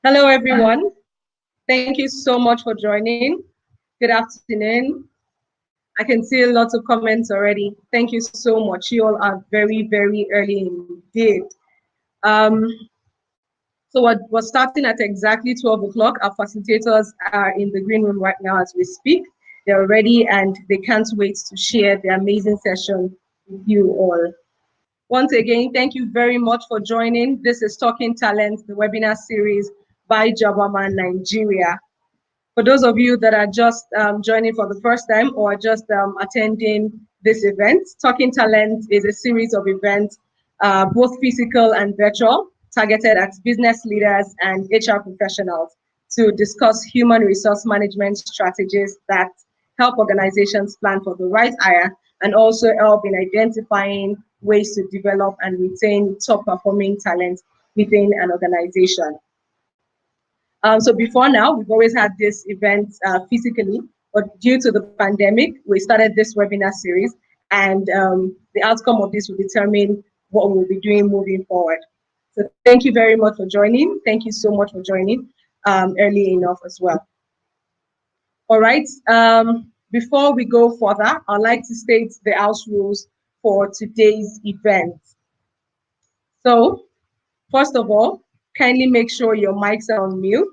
Hello, everyone. Thank you so much for joining. Good afternoon. I can see lots of comments already. Thank you so much. You all are very, very early indeed. So we're starting at exactly 12 o'clock. Our facilitators are in the green room right now as we speak. They're ready and they can't wait to share the amazing session with you all. Once again, thank you very much for joining. This is Talking Talent, the webinar series by Jobberman Nigeria. For those of you that are just joining for the first time or just attending this event, Talking Talent is a series of events, both physical and virtual, targeted at business leaders and HR professionals to discuss human resource management strategies that help organizations plan for the right hire and also help in identifying ways to develop and retain top performing talent within an organization. So before now, we've always had this event physically, but due to the pandemic, we started this webinar series, and the outcome of this will determine what we'll be doing moving forward. So thank you very much for joining. Thank you so much for joining early enough as well. All right, before we go further, I'd like to state the house rules for today's event. So first of all, kindly make sure your mics are on mute.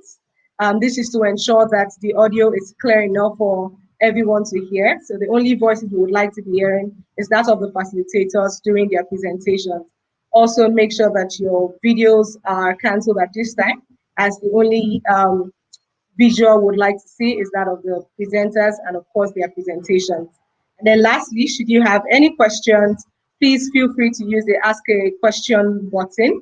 This is to ensure that the audio is clear enough for everyone to hear. So the only voices we would like to be hearing is that of the facilitators during their presentations. Also make sure that your videos are cancelled at this time, as the only visual we would like to see is that of the presenters and of course their presentations. And then lastly, should you have any questions, please feel free to use the Ask a Question button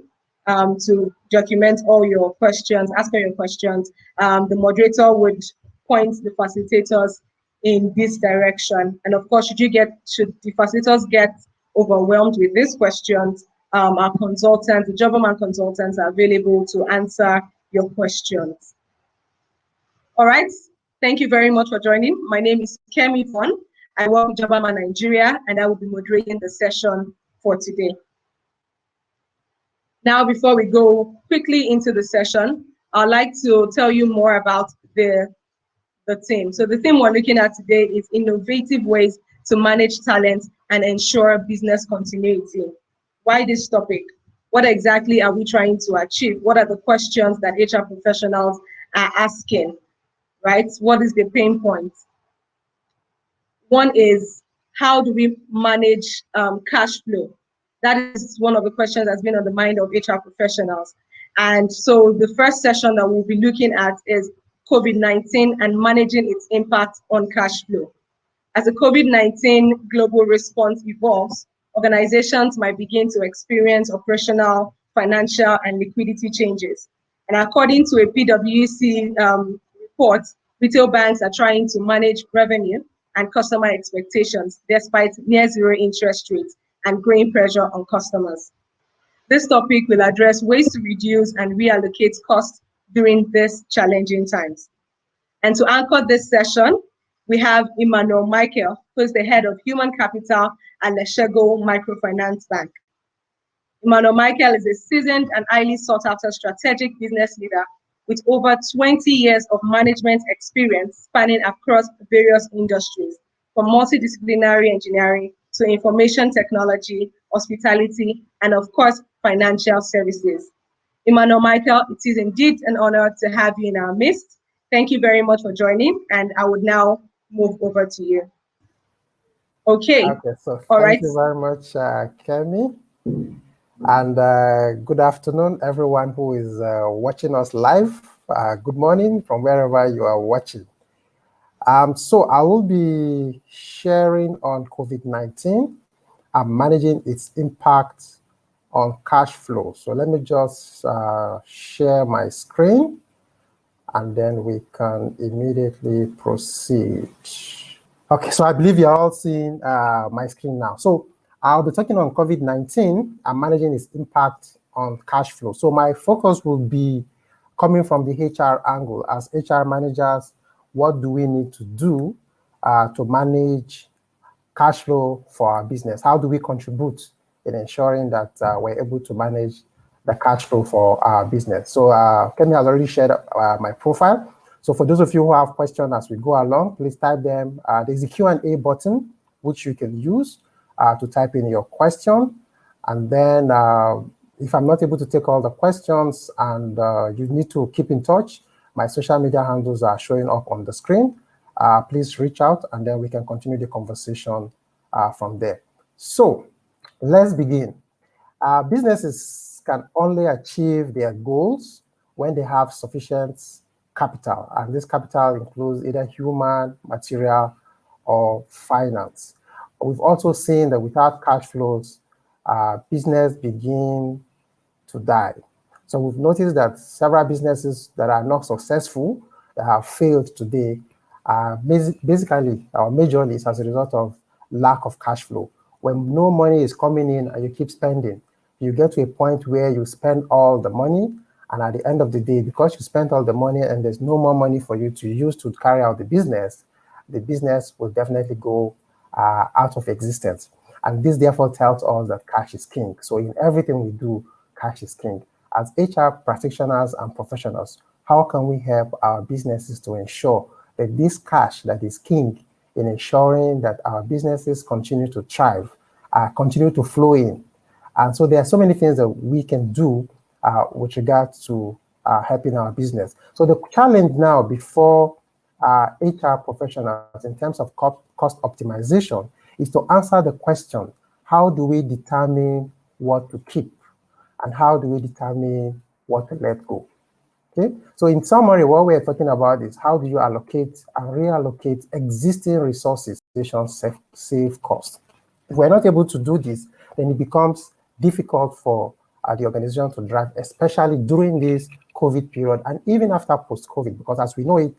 to document all your questions, ask all your questions. The moderator would point the facilitators in this direction. And of course, should the facilitators get overwhelmed with these questions, our consultants, the Jobberman consultants are available to answer your questions. All right, thank you very much for joining. My name is Kemi Fon. I work with Jobberman Nigeria, and I will be moderating the session for today. Now, before we go quickly into the session, I'd like to tell you more about the theme. So the theme we're looking at today is innovative ways to manage talent and ensure business continuity. Why this topic? What exactly are we trying to achieve? What are the questions that HR professionals are asking, right? What is the pain point? One is, how do we manage cash flow? That is one of the questions that's been on the mind of HR professionals. And so the first session that we'll be looking at is COVID-19 and managing its impact on cash flow. As the COVID-19 global response evolves, organizations might begin to experience operational, financial, and liquidity changes. And according to a PwC report, retail banks are trying to manage revenue and customer expectations despite near zero interest rates and growing pressure on customers. This topic will address ways to reduce and reallocate costs during these challenging times. And to anchor this session, we have Emmanuel, who is the head of human capital at Letshego Microfinance Bank. Emmanuel is a seasoned and highly sought after strategic business leader with over 20 years of management experience spanning across various industries, from multidisciplinary engineering to information technology, hospitality, and of course, financial services. Emmanuel, it is indeed an honor to have you in our midst. Thank you very much for joining, and I would now move over to you. Okay. Okay, so thank you very much, Kemi. And good afternoon, everyone who is watching us live. Good morning from wherever you are watching. So I will be sharing on COVID-19 and managing its impact on cash flow. So let me just share my screen, and then we can immediately proceed. Okay, so I believe you're all seeing my screen now. So I'll be talking on COVID-19 and managing its impact on cash flow. So my focus will be coming from the HR angle. As HR managers, what do we need to do to manage cash flow for our business? How do we contribute in ensuring that we're able to manage the cash flow for our business. So Kemi has already shared my profile. So for those of you who have questions as we go along, please type them. There's a Q&A button, which you can use to type in your question. And then if I'm not able to take all the questions and you need to keep in touch, my social media handles are showing up on the screen. Please reach out and then we can continue the conversation from there. So let's begin. Businesses can only achieve their goals when they have sufficient capital. And this capital includes either human, material, or finance. We've also seen that without cash flows, business begin to die. So we've noticed that several businesses that are not successful, that have failed today, basically or majorly is as a result of lack of cash flow. When no money is coming in and you keep spending, you get to a point where you spend all the money, and at the end of the day, because you spent all the money and there's no more money for you to use to carry out the business will definitely go out of existence. And this therefore tells us that cash is king. So in everything we do, cash is king. As HR practitioners and professionals, how can we help our businesses to ensure that this cash that is king in ensuring that our businesses continue to thrive, continue to flow in? And so there are so many things that we can do with regard to helping our business. So the challenge now before HR professionals in terms of cost optimization is to answer the question, how do we determine what to keep? And how do we determine what to let go? Okay, so in summary, what we're talking about is how do you allocate and reallocate existing resources to save cost. If we're not able to do this, then it becomes difficult for the organization to drive, especially during this COVID period and even after post-COVID, because as we know it,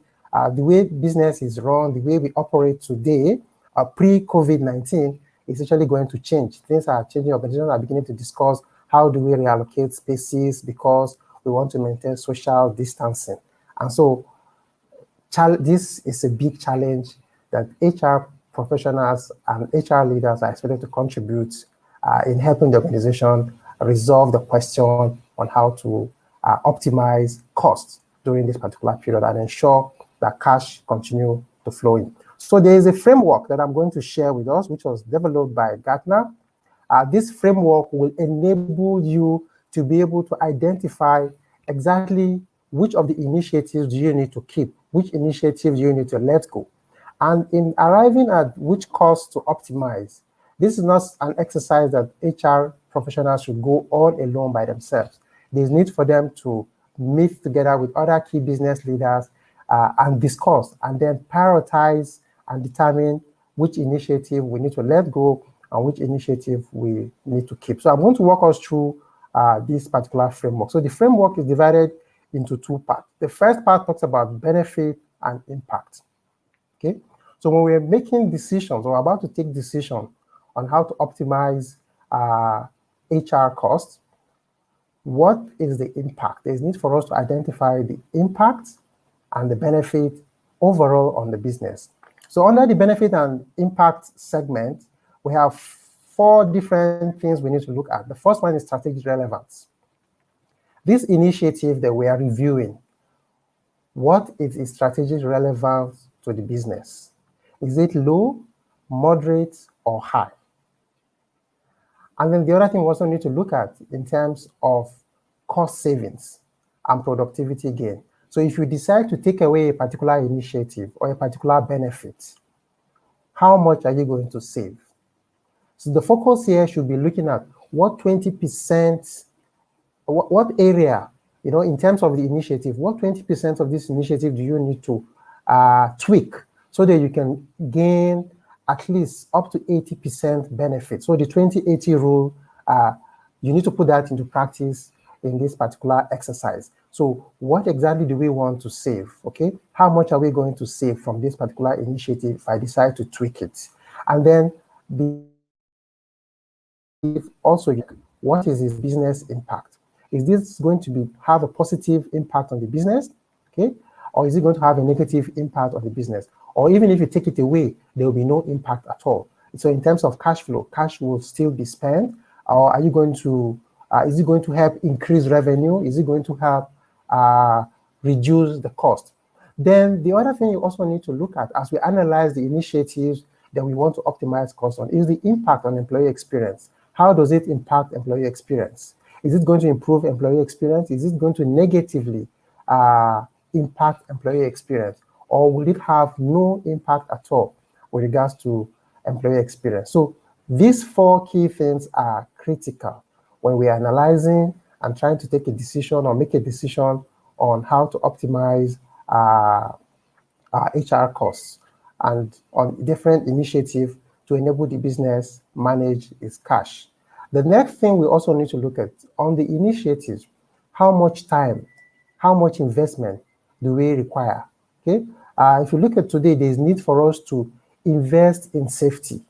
the way business is run, the way we operate today, pre-COVID-19, is actually going to change. Things are changing. Organizations are beginning to discuss how do we reallocate spaces because we want to maintain social distancing. And so this is a big challenge that HR professionals and HR leaders are expected to contribute in helping the organization resolve the question on how to optimize costs during this particular period and ensure that cash continue to flow in. So there is a framework that I'm going to share with us, which was developed by Gartner. This framework will enable you to be able to identify exactly which of the initiatives do you need to keep, which initiatives you need to let go. And in arriving at which cost to optimize, this is not an exercise that HR professionals should go all alone by themselves. There's need for them to meet together with other key business leaders and discuss and then prioritize and determine which initiative we need to let go and which initiative we need to keep. So I'm going to walk us through this particular framework. So the framework is divided into two parts. The first part talks about benefit and impact. Okay. So when we're making decisions or about to take decisions on how to optimize HR costs, what is the impact? There's need for us to identify the impact and the benefit overall on the business. So under the benefit and impact segment, we have 4 different things we need to look at. The first one is strategic relevance. This initiative that we are reviewing, what is its strategic relevance to the business? Is it low, moderate, or high? And then the other thing we also need to look at in terms of cost savings and productivity gain. So if you decide to take away a particular initiative or a particular benefit, how much are you going to save? So the focus here should be looking at what 20%, what area, in terms of the initiative, what 20% of this initiative do you need to tweak so that you can gain at least up to 80% benefit. So the 20-80 rule, you need to put that into practice in this particular exercise. So what exactly do we want to save, okay? How much are we going to save from this particular initiative if I decide to tweak it? And then also, what is its business impact? Is this going to have a positive impact on the business, okay? Or is it going to have a negative impact on the business? Or even if you take it away, there will be no impact at all. So in terms of cash flow, cash will still be spent, or are you going to Is it going to help increase revenue? Is it going to help reduce the cost? Then the other thing you also need to look at as we analyze the initiatives that we want to optimize costs on is the impact on employee experience. How does it impact employee experience? Is it going to improve employee experience? Is it going to negatively impact employee experience? Or will it have no impact at all with regards to employee experience? So these four key things are critical when we are analyzing and trying to take a decision or make a decision on how to optimize our HR costs and on different initiatives to enable the business manage its cash. The next thing we also need to look at on the initiatives, how much time, how much investment do we require? Okay, if you look at today, there is need for us to invest in safety.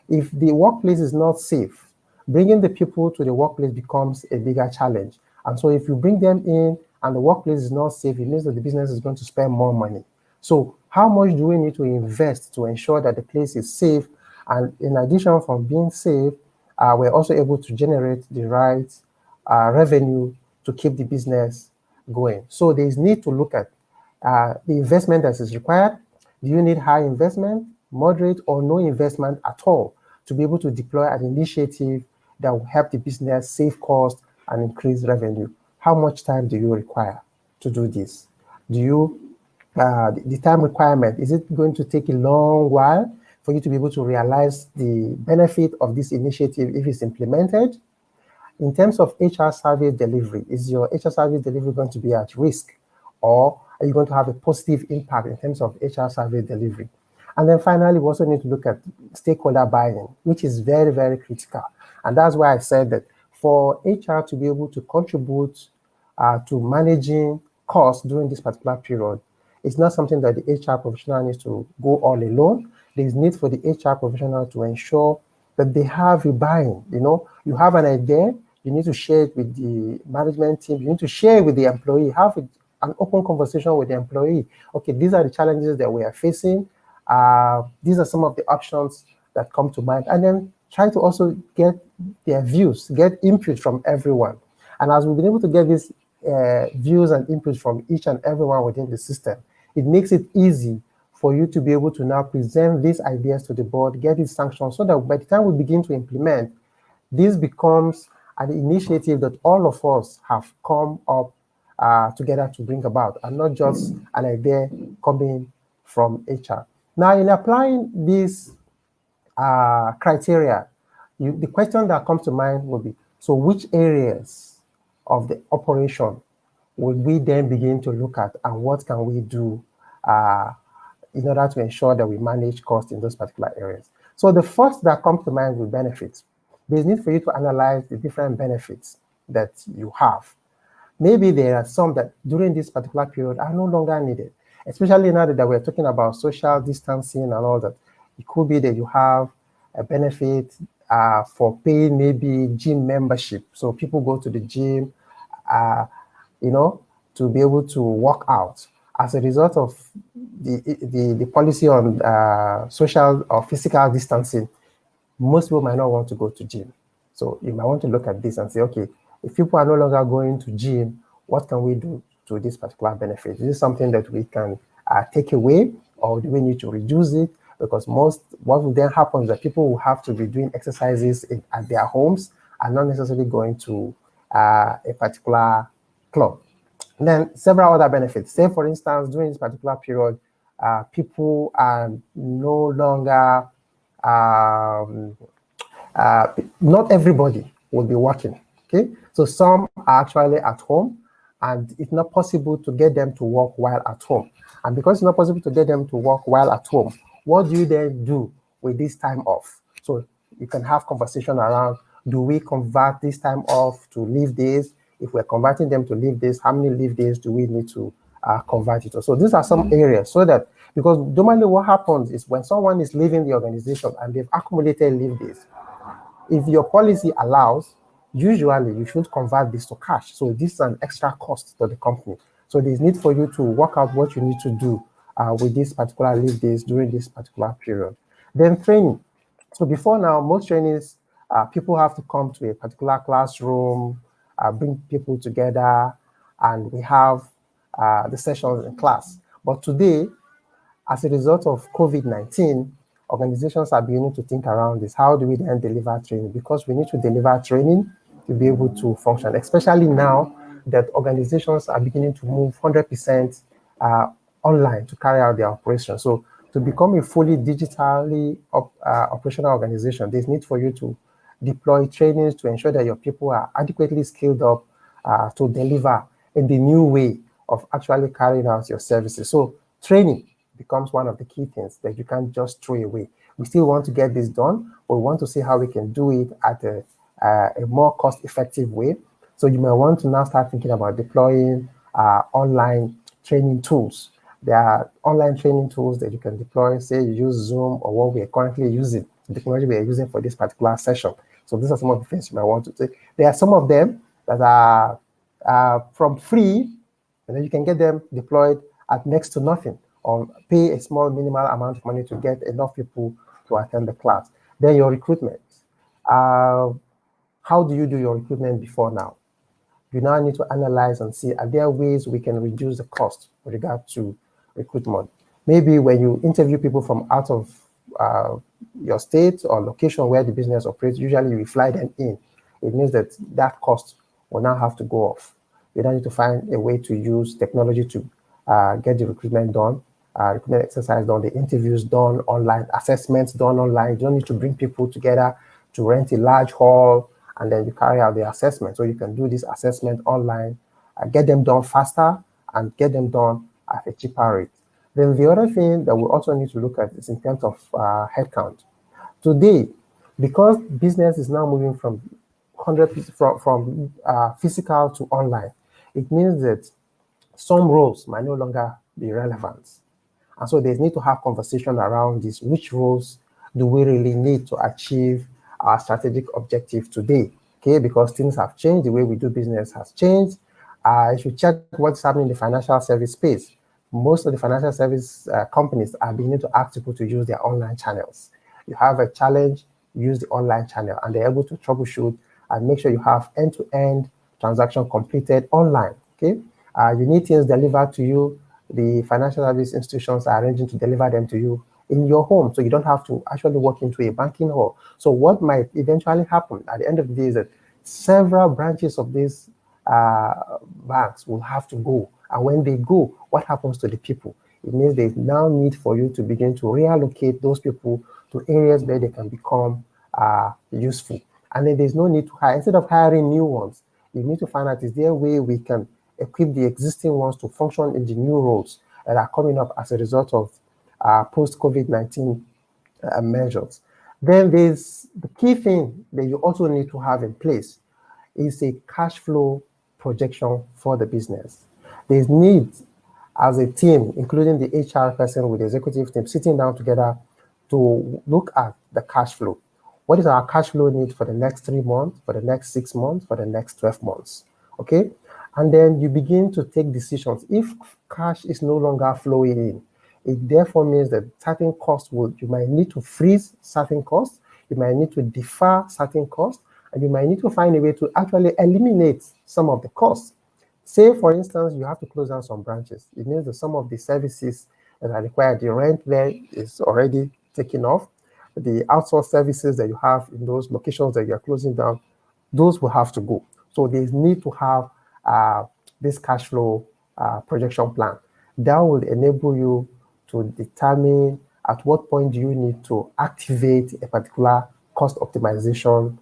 If the workplace is not safe, bringing the people to the workplace becomes a bigger challenge. And so if you bring them in and the workplace is not safe, it means that the business is going to spend more money. So how much do we need to invest to ensure that the place is safe? And in addition from being safe, we're also able to generate the right revenue to keep the business going. So there is need to look at the investment that is required. Do you need high investment, moderate, or no investment at all to be able to deploy an initiative that will help the business save cost and increase revenue? How much time do you require to do this? Do you, the time requirement, is it going to take a long while for you to be able to realize the benefit of this initiative if it's implemented? In terms of HR service delivery, is your HR service delivery going to be at risk? Or are you going to have a positive impact in terms of HR service delivery? And then finally, we also need to look at stakeholder buy-in, which is very, very critical. And that's why I said that for HR to be able to contribute to managing costs during this particular period, it's not something that the HR professional needs to go all alone. There is need for the HR professional to ensure that they have a buy-in. You know, you have an idea, you need to share it with the management team, you need to share it with the employee, have an open conversation with the employee. Okay, these are the challenges that we are facing. These are some of the options that come to mind, and then try to also get their views, get input from everyone. And as we've been able to get these views and input from each and everyone within the system, it makes it easy for you to be able to now present these ideas to the board, get it sanctioned, so that by the time we begin to implement, this becomes an initiative that all of us have come up together to bring about, and not just an idea coming from HR. Now, in applying these criteria, the question that comes to mind will be, so which areas of the operation would we then begin to look at, and what can we do in order to ensure that we manage costs in those particular areas? So the first that comes to mind will benefits. There's need for you to analyze the different benefits that you have. Maybe there are some that during this particular period are no longer needed, especially now that we're talking about social distancing and all that. It could be that you have a benefit for paying maybe gym membership. So people go to the gym, you know, to be able to work out. As a result of the policy on social or physical distancing, most people might not want to go to gym. So you might want to look at this and say, okay, if people are no longer going to gym, what can we do to this particular benefit? Is this something that we can take away, or do we need to reduce it? Because what will then happen is that people will have to be doing exercises at their homes and not necessarily going to a particular club. And then several other benefits. Say, for instance, during this particular period, people are no longer, not everybody will be working, okay? So some are actually at home, and it's not possible to get them to work while at home. And because it's not possible to get them to work while at home, what do you then do with this time off? So you can have conversation around, do we convert this time off to leave days? If we're converting them to leave days, how many leave days do we need to convert it to? So these are some areas, so that, because normally what happens is when someone is leaving the organization and they've accumulated leave days, if your policy allows, usually you should convert this to cash. So this is an extra cost to the company. So there's need for you to work out what you need to do with these particular leave days during this particular period. Then training. So before now, most trainings People have to come to a particular classroom, bring people together, and we have the sessions in class. But today, as a result of COVID-19, organizations are beginning to think around this. How do we then deliver training? Because we need to deliver training to be able to function, especially now that organizations are beginning to move 100% online to carry out their operations. So to become a fully digitally operational organization, there's need for you to deploy trainings to ensure that your people are adequately skilled up to deliver in the new way of actually carrying out your services. So training becomes one of the key things that you can't just throw away. We still want to get this done, but we want to see how we can do it at a more cost-effective way. So you may want to now start thinking about deploying online training tools. There are online training tools that you can deploy. Say you use Zoom or what we are currently using, the technology we are using for this particular session. So these are some of the things you might want to take. There are some of them that are from free, and then you can get them deployed at next to nothing, or pay a small minimal amount of money to get enough people to attend the class. Then your recruitment. How do you do your recruitment before now? You now need to analyze and see, are there ways we can reduce the cost with regard to recruitment? Maybe when you interview people from out of your state or location where the business operates, usually you fly them in. It means that that cost will now have to go off. You now need to find a way to use technology to get the recruitment done, recruitment exercise done, the interviews done online, assessments done online. You don't need to bring people together to rent a large hall and then you carry out the assessment. So you can do this assessment online, get them done faster and get them done at a cheaper rate. Then the other thing that we also need to look at is in terms of headcount. Today, because business is now moving from 100% from physical to online, it means that some roles might no longer be relevant. And so there's need to have conversation around this. Which roles do we really need to achieve our strategic objective today? Okay, because things have changed, the way we do business has changed. If you check what's happening in the financial service space, most of the financial service companies are beginning to ask people to use their online channels. You have a challenge, use the online channel, and they're able to troubleshoot and make sure you have end-to-end transaction completed online. Okay, you need things delivered to you. The financial service institutions are arranging to deliver them to you in your home, so you don't have to actually walk into a banking hall. So what might eventually happen at the end of the day is that several branches of these banks will have to go. And when they go, what happens to the people? It means there's now need for you to begin to reallocate those people to areas where they can become useful. And then there's no need to hire. Instead of hiring new ones, you need to find out, is there a way we can equip the existing ones to function in the new roles that are coming up as a result of post-COVID-19 measures. Then there's the key thing that you also need to have in place is a cash flow projection for the business. There's need as a team, including the HR person with the executive team, sitting down together to look at the cash flow. What is our cash flow need for the next 3 months, for the next 6 months, for the next 12 months? Okay? And then you begin to take decisions. If cash is no longer flowing in, it therefore means that certain costs you might need to freeze certain costs, you might need to defer certain costs, and you might need to find a way to actually eliminate some of the costs. Say, for instance, you have to close down some branches. It means that some of the services that are required, the rent there is already taken off. The outsourced services that you have in those locations that you're closing down, those will have to go. So there's need to have this cash flow projection plan. That will enable you to determine at what point do you need to activate a particular cost optimization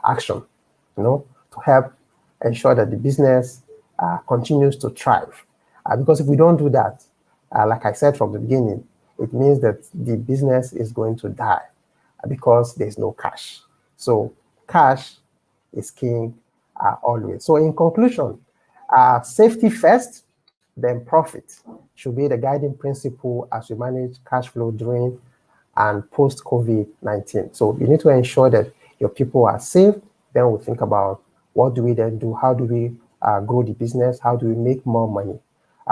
action, to help ensure that the business continues to thrive. Because if we don't do that, like I said from the beginning, it means that the business is going to die because there's no cash. So cash is king always. So in conclusion, safety first, then profit should be the guiding principle as we manage cash flow during and post-COVID-19. So you need to ensure that your people are safe. Then we think about what do we then do? How do we grow the business? How do we make more money?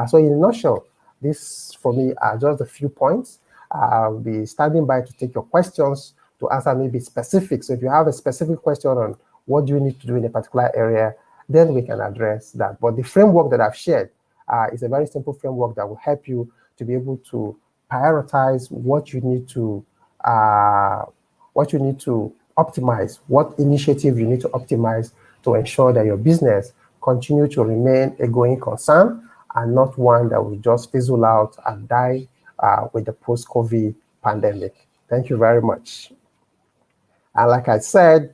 So in a nutshell, this for me are just a few points. I'll be standing by to take your questions to answer maybe specific. So if you have a specific question on what do you need to do in a particular area, then we can address that. But the framework that I've shared is a very simple framework that will help you to be able to prioritize what you need to optimize, what initiative you need to optimize to ensure that your business continue to remain a going concern and not one that will just fizzle out and die with the post-COVID pandemic. Thank you very much. And like I said,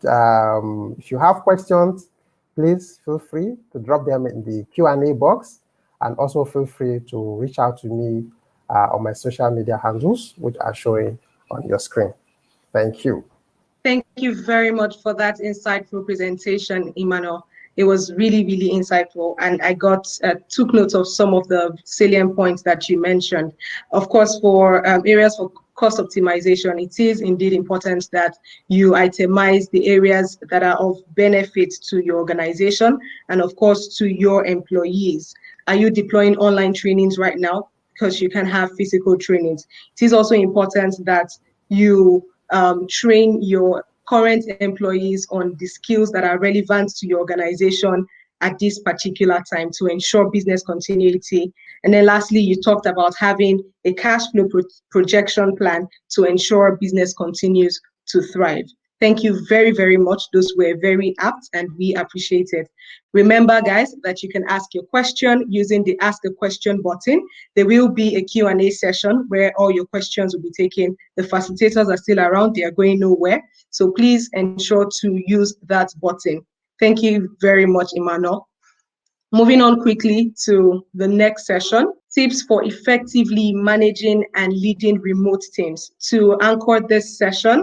if you have questions, please feel free to drop them in the Q&A box, and also feel free to reach out to me on my social media handles, which are showing on your screen. Thank you. Thank you very much for that insightful presentation, Emmanuel. It was really, really insightful, and I took note of some of the salient points that you mentioned. Of course, for areas for cost optimization, it is indeed important that you itemize the areas that are of benefit to your organization and, of course, to your employees. Are you deploying online trainings right now? Because you can have physical trainings. It is also important that you train your current employees on the skills that are relevant to your organization at this particular time to ensure business continuity. And then lastly, you talked about having a cash flow projection plan to ensure business continues to thrive. Thank you very, very much. Those were very apt and we appreciate it. Remember, guys, that you can ask your question using the Ask a Question button. There will be a Q&A session where all your questions will be taken. The facilitators are still around. They are going nowhere. So please ensure to use that button. Thank you very much, Emmanuel. Moving on quickly to the next session, tips for effectively managing and leading remote teams. To anchor this session,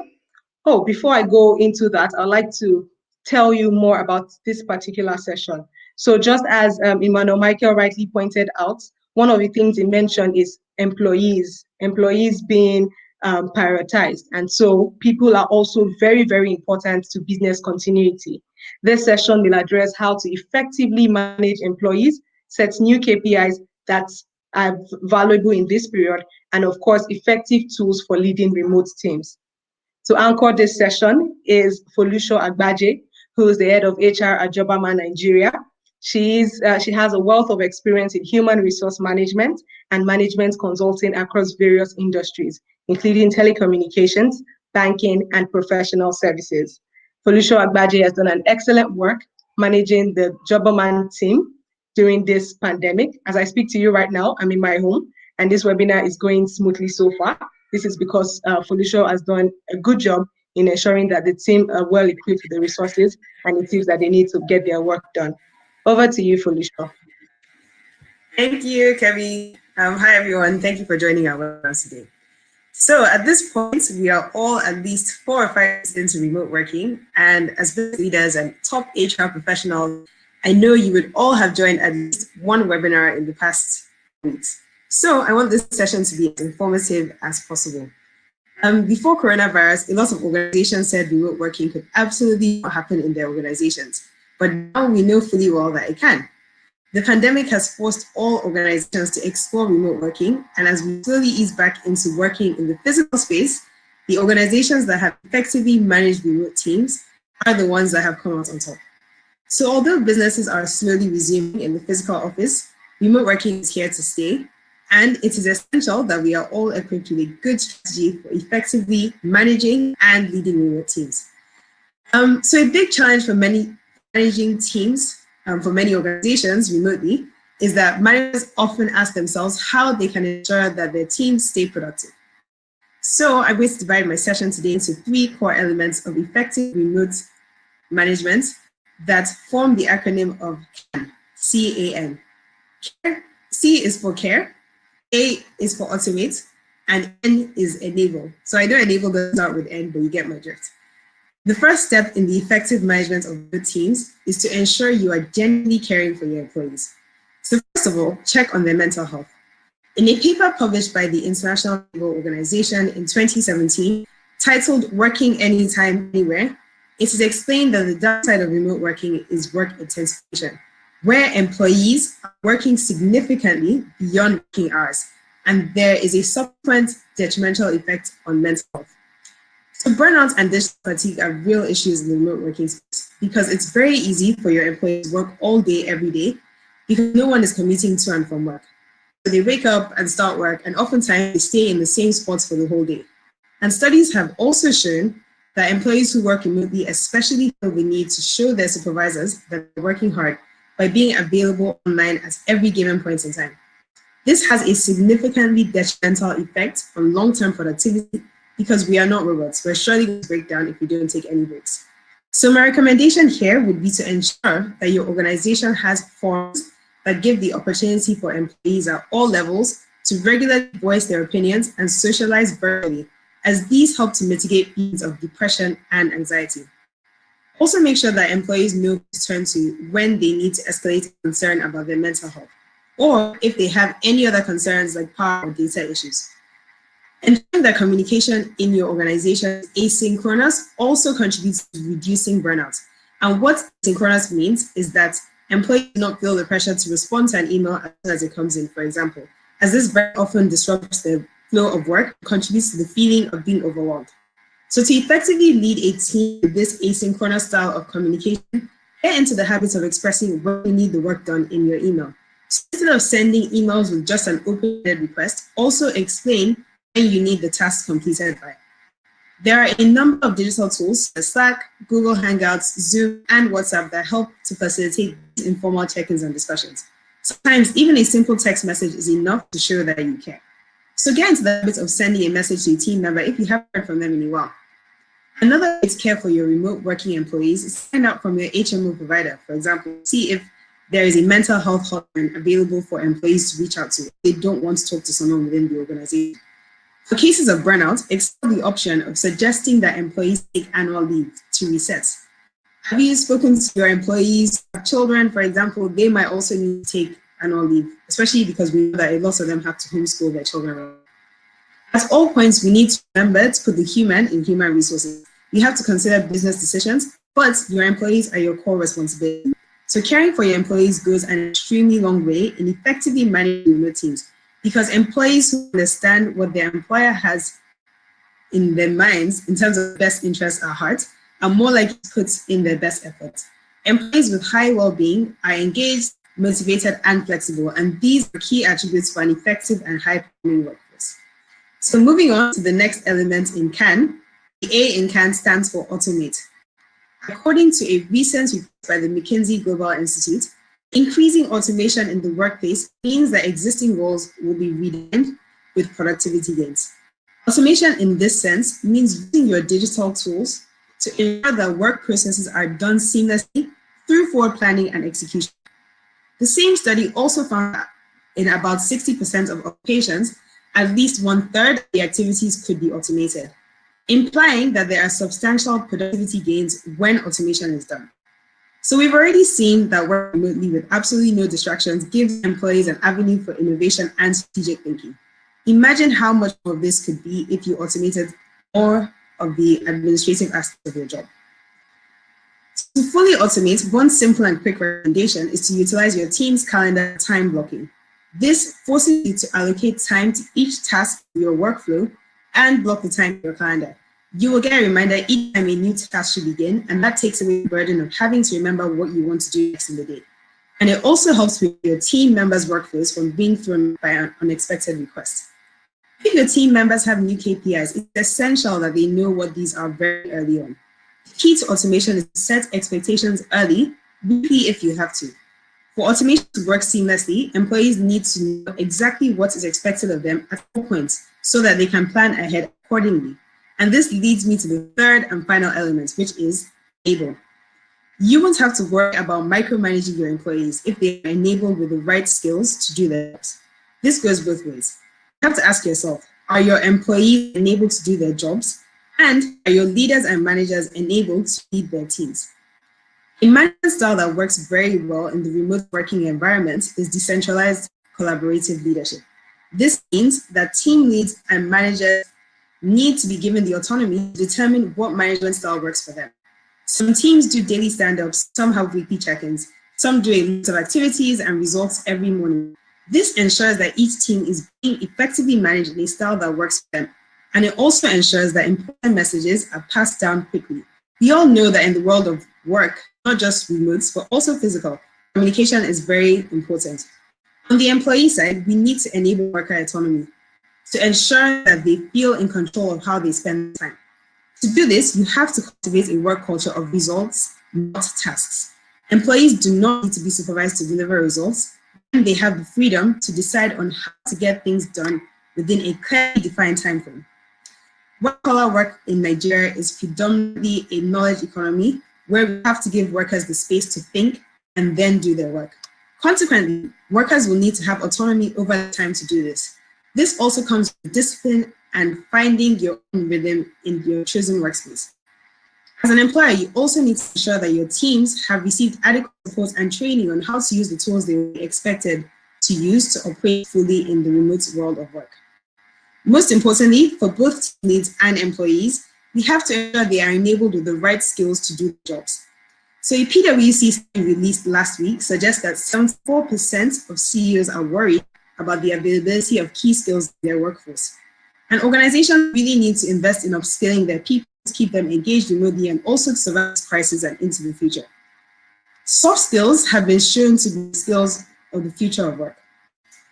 before I go into that, I'd like to tell you more about this particular session. So just as Emmanuel Michael rightly pointed out, one of the things he mentioned is employees being prioritized. And so people are also very, very important to business continuity. This session will address how to effectively manage employees, set new KPIs that are valuable in this period, and of course, effective tools for leading remote teams. To anchor this session is Foluso Agbaje, who is the head of HR at Jobberman Nigeria. She has a wealth of experience in human resource management and management consulting across various industries, including telecommunications, banking, and professional services. Foluso Agbaje has done an excellent work managing the Jobberman team during this pandemic. As I speak to you right now, I'm in my home, and this webinar is going smoothly so far. This is because Foluso has done a good job in ensuring that the team are well equipped with the resources and the tools that they need to get their work done. Over to you, Foluso. Thank you, Kevin. Hi, everyone. Thank you for joining our webinar today. So at this point, we are all at least 4 or 5 years into remote working. And as business leaders and top HR professionals, I know you would all have joined at least one webinar in the past weeks. So I want this session to be as informative as possible. Before coronavirus, a lot of organizations said remote working could absolutely not happen in their organizations. But now we know fully well that it can. The pandemic has forced all organizations to explore remote working, and as we slowly ease back into working in the physical space, the organizations that have effectively managed remote teams are the ones that have come out on top. So although businesses are slowly resuming in the physical office, remote working is here to stay, and it is essential that we are all equipped with a good strategy for effectively managing and leading remote teams. So a big challenge for managing teams for many organizations remotely is that managers often ask themselves how they can ensure that their teams stay productive. So I'm going to divide my session today into 3 core elements of effective remote management that form the acronym of CAN, C-A-N. C is for care, A is for automate, and N is enable. So I know enable doesn't start with N, but you get my drift. The first step in the effective management of good teams is to ensure you are genuinely caring for your employees. So first of all, check on their mental health. In a paper published by the International Labour Organization in 2017, titled Working Anytime, Anywhere, it is explained that the downside of remote working is work intensification, where employees are working significantly beyond working hours, and there is a subsequent detrimental effect on mental health. So burnout and digital fatigue are real issues in the remote working space because it's very easy for your employees to work all day, every day, because no one is commuting to and from work. So they wake up and start work, and oftentimes they stay in the same spots for the whole day. And studies have also shown that employees who work remotely especially feel the need to show their supervisors that they're working hard by being available online at every given point in time. This has a significantly detrimental effect on long-term productivity because we are not robots. We're surely going to break down if we don't take any breaks. So my recommendation here would be to ensure that your organization has forums that give the opportunity for employees at all levels to regularly voice their opinions and socialize virtually, as these help to mitigate feelings of depression and anxiety. Also make sure that employees know who to turn to when they need to escalate concern about their mental health, or if they have any other concerns like power or data issues. Ensuring that communication in your organization is asynchronous also contributes to reducing burnout. And what asynchronous means is that employees do not feel the pressure to respond to an email as soon as it comes in, for example, as this very often disrupts the flow of work, contributes to the feeling of being overwhelmed. So to effectively lead a team with this asynchronous style of communication, get into the habit of expressing when you need the work done in your email. So instead of sending emails with just an open-ended request, also explain when you need the task completed by. There are a number of digital tools, Slack, Google Hangouts, Zoom, and WhatsApp that help to facilitate these informal check-ins and discussions. Sometimes even a simple text message is enough to show that you care. So get into the habit of sending a message to a team member if you haven't heard from them in a while. Another way to care for your remote working employees is to find out from your HMO provider. For example, see if there is a mental health hotline available for employees to reach out to if they don't want to talk to someone within the organization. For cases of burnout, explore the option of suggesting that employees take annual leave to reset. Have you spoken to your employees, children, for example? They might also need to take annual leave, especially because we know that a lot of them have to homeschool their children. At all points, we need to remember to put the human in human resources. You have to consider business decisions, but your employees are your core responsibility. So caring for your employees goes an extremely long way in effectively managing remote teams, because employees who understand what their employer has in their minds in terms of best interests at heart are more likely to put in their best effort. Employees with high well-being are engaged, motivated, and flexible, and these are key attributes for an effective and high-performing workforce. So moving on to the next element in CAN, the A in CAN stands for automate. According to a recent report by the McKinsey Global Institute, increasing automation in the workplace means that existing roles will be redesigned with productivity gains. Automation in this sense means using your digital tools to ensure that work processes are done seamlessly through forward planning and execution. The same study also found that in about 60% of occupations, at least 1/3 of the activities could be automated, implying that there are substantial productivity gains when automation is done. So we've already seen that working remotely with absolutely no distractions gives employees an avenue for innovation and strategic thinking. Imagine how much of this could be if you automated more of the administrative aspects of your job. To fully automate, one simple and quick recommendation is to utilize your team's calendar time blocking. This forces you to allocate time to each task in your workflow and block the time in your calendar. You will get a reminder each time a new task should begin, and that takes away the burden of having to remember what you want to do next in the day. And it also helps with your team members' workflows from being thrown by an unexpected request. If your team members have new KPIs, it's essential that they know what these are very early on. The key to automation is to set expectations early, weekly if you have to. For automation to work seamlessly, employees need to know exactly what is expected of them at all points so that they can plan ahead accordingly. And this leads me to the third and final element, which is enable. You won't have to worry about micromanaging your employees if they are enabled with the right skills to do their jobs. This goes both ways. You have to ask yourself, are your employees enabled to do their jobs? And are your leaders and managers enabled to lead their teams? A management style that works very well in the remote working environment is decentralized collaborative leadership. This means that team leads and managers need to be given the autonomy to determine what management style works for them. Some teams do daily stand-ups, some have weekly check-ins, some do a list of activities and results every morning. This ensures that each team is being effectively managed in a style that works for them, And it also ensures that important messages are passed down quickly. We all know that in the world of work, not just remote, but also physical, communication is very important. On the employee side, we need to enable worker autonomy to ensure that they feel in control of how they spend time. To do this, you have to cultivate a work culture of results, not tasks. Employees do not need to be supervised to deliver results, and they have the freedom to decide on how to get things done within a clearly defined time frame. White-collar work in Nigeria is predominantly a knowledge economy where we have to give workers the space to think and then do their work. Consequently, workers will need to have autonomy over the time to do this. This also comes with discipline and finding your own rhythm in your chosen workspace. As an employer, you also need to ensure that your teams have received adequate support and training on how to use the tools they were expected to use to operate fully in the remote world of work. Most importantly, for both team leads and employees, we have to ensure they are enabled with the right skills to do the jobs. So a PwC study released last week suggests that 74% of CEOs are worried about the availability of key skills in their workforce. And organizations really need to invest in upskilling their people to keep them engaged remotely and also to survive this crisis and into the future. Soft skills have been shown to be skills of the future of work.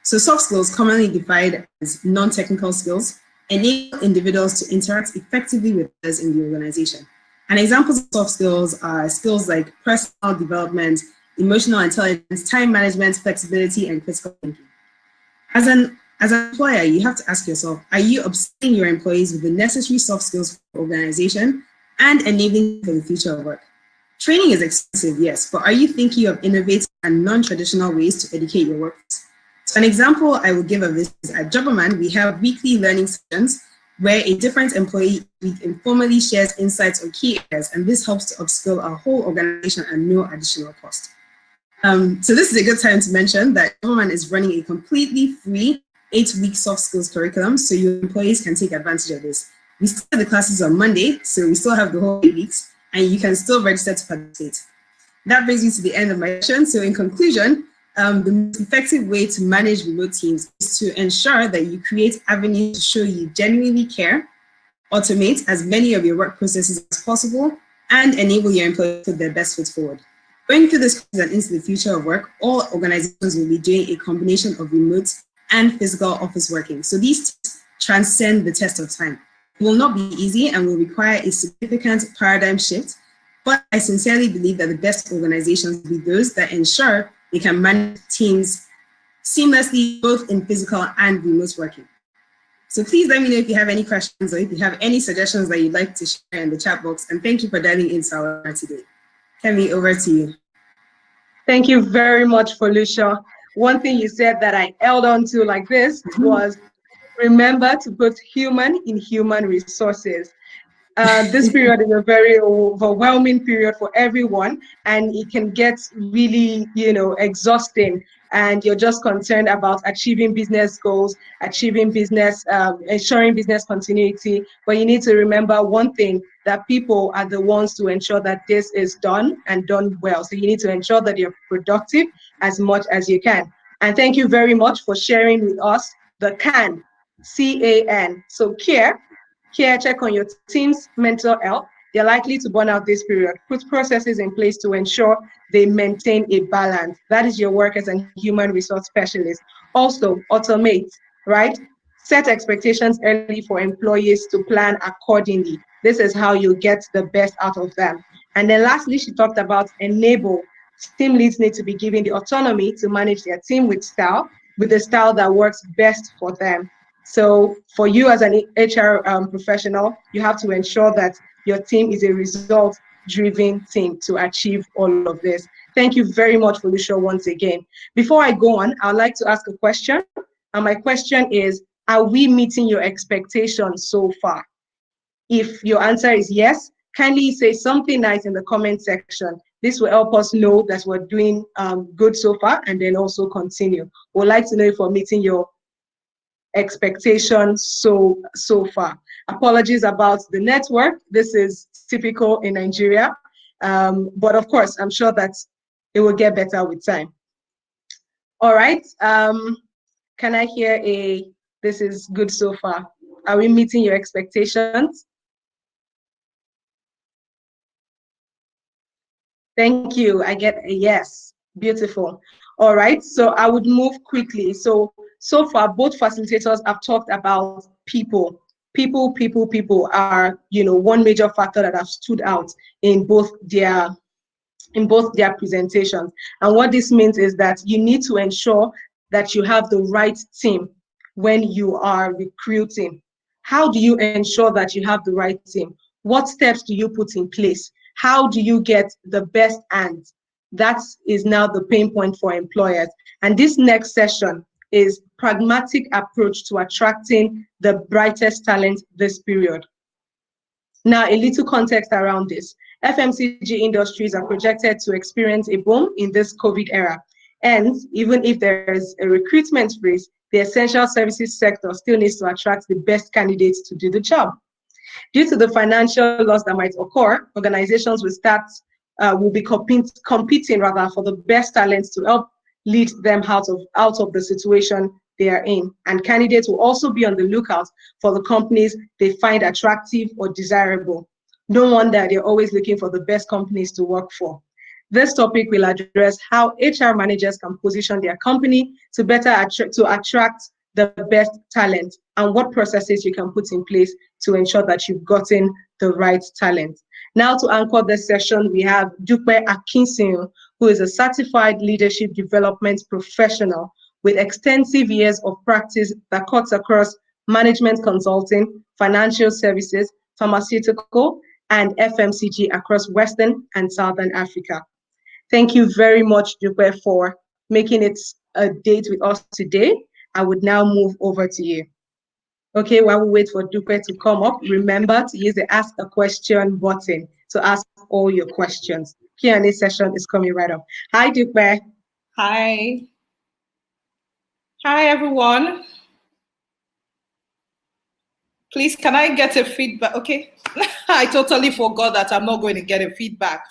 So soft skills, commonly defined as non-technical skills, enable individuals to interact effectively with others in the organization. And examples of soft skills are skills like personal development, emotional intelligence, time management, flexibility, and critical thinking. As an employer, you have to ask yourself, are you upskilling your employees with the necessary soft skills for the organization and enabling for the future of work? Training is expensive, yes, but are you thinking of innovative and non-traditional ways to educate your workforce? So an example I will give of this is at Jobberman, we have weekly learning sessions where a different employee informally shares insights on key areas, and this helps to upskill our whole organization at no additional cost. So this is a good time to mention that Jobberman is running a completely free 8-week soft skills curriculum, so your employees can take advantage of this. We start the classes on Monday, so we still have the whole 8 weeks, and you can still register to participate. That brings me to the end of my session. So in conclusion, the most effective way to manage remote teams is to ensure that you create avenues to show you genuinely care, automate as many of your work processes as possible, and enable your employees to put their best foot forward. Going through this crisis and into the future of work, all organizations will be doing a combination of remote and physical office working. So these transcend the test of time. It will not be easy and will require a significant paradigm shift, but I sincerely believe that the best organizations will be those that ensure they can manage teams seamlessly, both in physical and remote working. So please let me know if you have any questions or if you have any suggestions that you'd like to share in the chat box. And thank you for dialing into our webinar today. Kemi, over to you. Thank you very much, Foluso. One thing you said that I held on to like this was, remember to put human in human resources. This period is a very overwhelming period for everyone, and it can get really, exhausting. And you're just concerned about achieving business goals, achieving business, ensuring business continuity. But you need to remember one thing, that people are the ones to ensure that this is done and done well. So you need to ensure that you're productive as much as you can. And thank you very much for sharing with us the CAN, C-A-N. So care, check on your team's mental health. They're likely to burn out this period. Put processes in place to ensure they maintain a balance. That is your work as a human resource specialist. Also, automate, right? Set expectations early for employees to plan accordingly. This is how you get the best out of them. And then lastly, she talked about enable. Team leads need to be given the autonomy to manage their team with the style that works best for them. So for you as an HR professional, you have to ensure that your team is a result-driven team to achieve all of this. Thank you very much, Foluso, once again. Before I go on, I'd like to ask a question. And my question is, are we meeting your expectations so far? If your answer is yes, kindly say something nice in the comment section. This will help us know that we're doing good so far, and then also continue. We'd like to know if we're meeting your expectations so far. Apologies about the network. This is typical in Nigeria, but of course, I'm sure that it will get better with time. All right. Can I hear this is good so far? Are we meeting your expectations? Thank you. I get a yes. Beautiful. All right. So I would move quickly. So far, both facilitators have talked about people. People are, one major factor that have stood out in both their presentations. And what this means is that you need to ensure that you have the right team when you are recruiting. How do you ensure that you have the right team? What steps do you put in place? How do you get the best hands? That is now the pain point for employers. And this next session is pragmatic approach to attracting the brightest talent this period. Now, a little context around this. FMCG industries are projected to experience a boom in this COVID era. And even if there is a recruitment freeze, the essential services sector still needs to attract the best candidates to do the job. Due to the financial loss that might occur, organizations will be competing rather for the best talents to help lead them out of the situation they are in. And candidates will also be on the lookout for the companies they find attractive or desirable. No wonder they're always looking for the best companies to work for. This topic will address how HR managers can position their company to better attract the best talent and what processes you can put in place to ensure that you've gotten the right talent. Now, to anchor this session, we have Modupe Akinsiun, who is a certified leadership development professional with extensive years of practice that cuts across management consulting, financial services, pharmaceutical, and FMCG across Western and Southern Africa. Thank you very much, Modupe, for making it a date with us today. I would now move over to you. Okay, while we wait for Modupe to come up, remember to use the Ask a Question button to ask all your questions. Q&A session is coming right up. Hi, Modupe. Hi. Hi, everyone. Please, can I get a feedback? Okay, I totally forgot that I'm not going to get a feedback.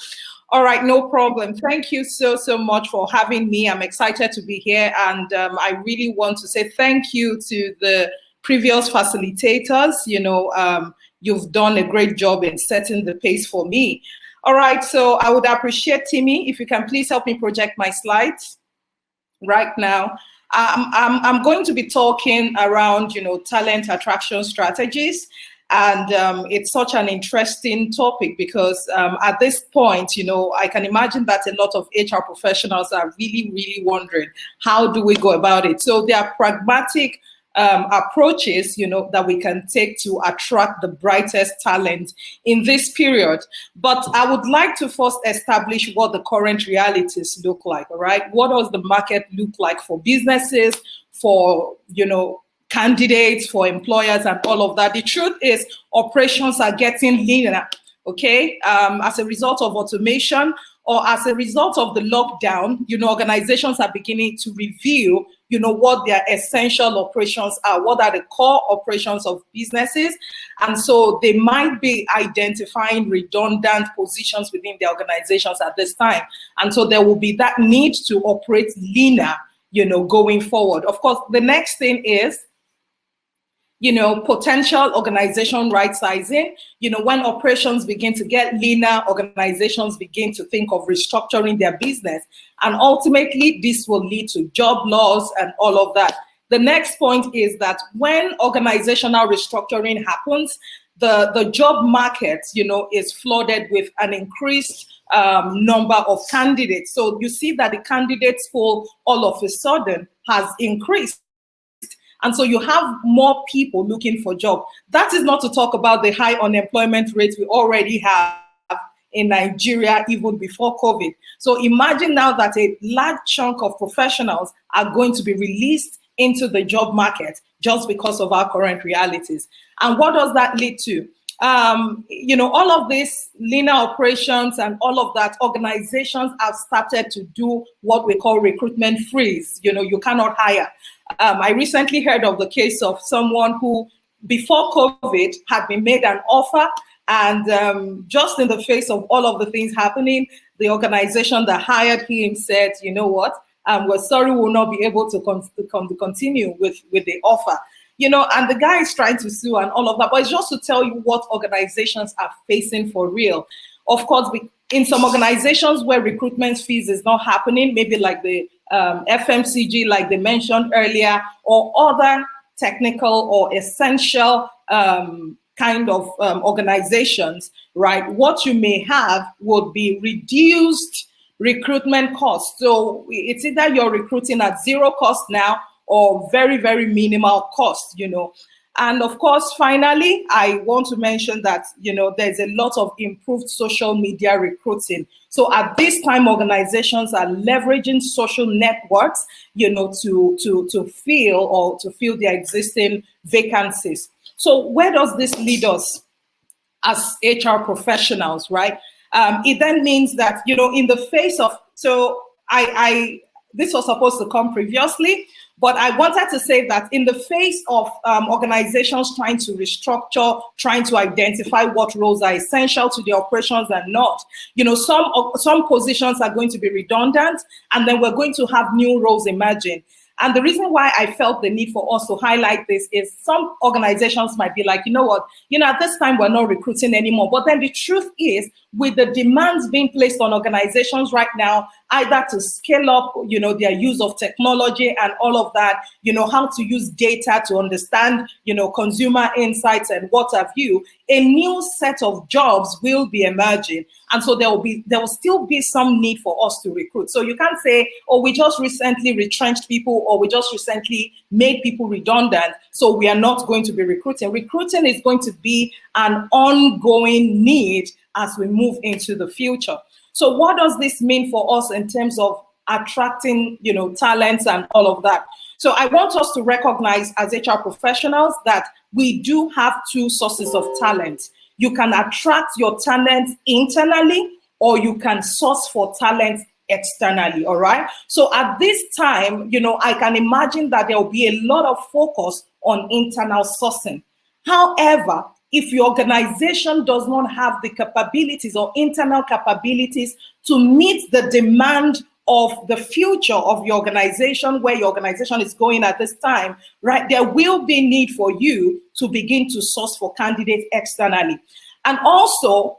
All right, no problem. Thank you so much for having me. I'm excited to be here, and I really want to say thank you to the previous facilitators. You've done a great job in setting the pace for me. All right, so I would appreciate, Timmy, if you can please help me project my slides right now. I'm going to be talking around, talent attraction strategies. And it's such an interesting topic because at this point, I can imagine that a lot of HR professionals are really wondering, how do we go about it? So there are pragmatic approaches, that we can take to attract the brightest talent in this period. But I would like to first establish what the current realities look like, all right? What does the market look like for businesses, for, candidates, for employers, and all of that? The truth is operations are getting leaner, okay? As a result of automation or as a result of the lockdown, organizations are beginning to review, what their essential operations are, what are the core operations of businesses. And so they might be identifying redundant positions within their organizations at this time. And so there will be that need to operate leaner, going forward. Of course, the next thing is, potential organization right sizing. When operations begin to get leaner, organizations begin to think of restructuring their business. And ultimately, this will lead to job loss and all of that. The next point is that when organizational restructuring happens, the job market, is flooded with an increased number of candidates. So you see that the candidates pool all of a sudden has increased. And so you have more people looking for jobs. That is not to talk about the high unemployment rates we already have in Nigeria even before COVID. So imagine now that a large chunk of professionals are going to be released into the job market just because of our current realities. And what does that lead to? All of this leaner operations and all of that, organizations have started to do what we call recruitment freeze. You cannot hire. I recently heard of the case of someone who, before COVID, had been made an offer, and just in the face of all of the things happening, the organization that hired him said, you know what, we're sorry, we'll not be able to continue with the offer. and the guy is trying to sue and all of that, but it's just to tell you what organizations are facing for real. Of course, in some organizations where recruitment fees is not happening, maybe like the FMCG, like they mentioned earlier, or other technical or essential kind of organizations, right? What you may have would be reduced recruitment costs. So it's either you're recruiting at zero cost now or very, very minimal cost, And of course, finally, I want to mention that, there's a lot of improved social media recruiting. So at this time, organizations are leveraging social networks, to fill their existing vacancies. So where does this lead us as HR professionals, right? It then means that, in the face of, this was supposed to come previously, but I wanted to say that in the face of organizations trying to restructure, trying to identify what roles are essential to the operations and not, some positions are going to be redundant, and then we're going to have new roles emerging. And the reason why I felt the need for us to highlight this is some organizations might be like, at this time we're not recruiting anymore. But then the truth is, with the demands being placed on organizations right now, either to scale up, their use of technology and all of that, how to use data to understand, consumer insights and what have you, a new set of jobs will be emerging. And so there will still be some need for us to recruit. So you can't say, oh, we just recently retrenched people, or we just recently made people redundant, so we are not going to be recruiting. Recruiting is going to be an ongoing need as we move into the future. So what does this mean for us in terms of attracting, talents and all of that? So I want us to recognize as HR professionals that we do have two sources of talent. You can attract your talent internally, or you can source for talent externally, all right? So at this time, I can imagine that there will be a lot of focus on internal sourcing. However, if your organization does not have the capabilities or internal capabilities to meet the demand of the future of your organization, where your organization is going at this time, right, there will be need for you to begin to source for candidates externally. And also,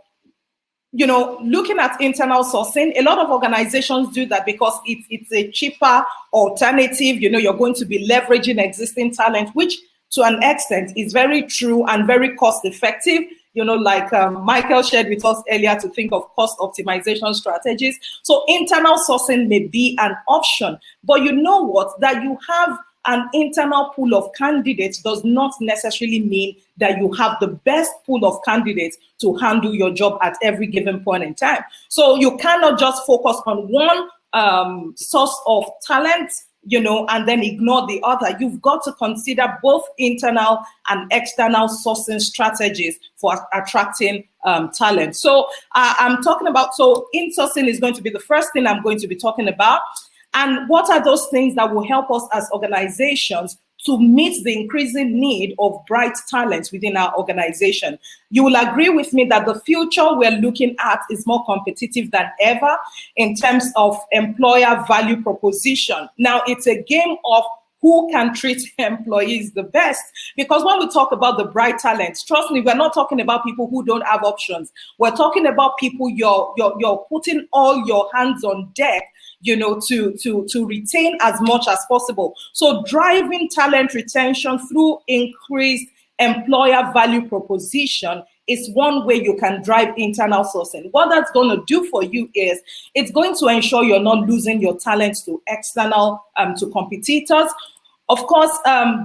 looking at internal sourcing, a lot of organizations do that because it's a cheaper alternative. You're going to be leveraging existing talent, which to an extent is very true and very cost effective. Like Michael shared with us earlier, to think of cost optimization strategies. So internal sourcing may be an option, but you know what? That you have an internal pool of candidates does not necessarily mean that you have the best pool of candidates to handle your job at every given point in time. So you cannot just focus on one source of talent, and then ignore the other. You've got to consider both internal and external sourcing strategies for attracting talent. So I'm talking about, in-sourcing is going to be the first thing I'm going to be talking about. And what are those things that will help us as organizations to meet the increasing need of bright talents within our organization? You will agree with me that the future we're looking at is more competitive than ever in terms of employer value proposition. Now, it's a game of who can treat employees the best. Because when we talk about the bright talents, trust me, we're not talking about people who don't have options. We're talking about people you're putting all your hands on deck, to retain as much as possible. So driving talent retention through increased employer value proposition is one way you can drive internal sourcing. What that's going to do for you is it's going to ensure you're not losing your talents to external, to competitors. Of course,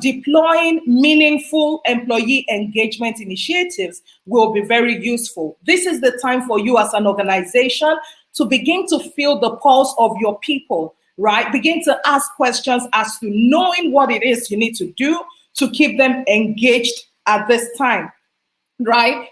deploying meaningful employee engagement initiatives will be very useful. This is the time for you as an organization to begin to feel the pulse of your people, right? Begin to ask questions as to knowing what it is you need to do to keep them engaged at this time, right?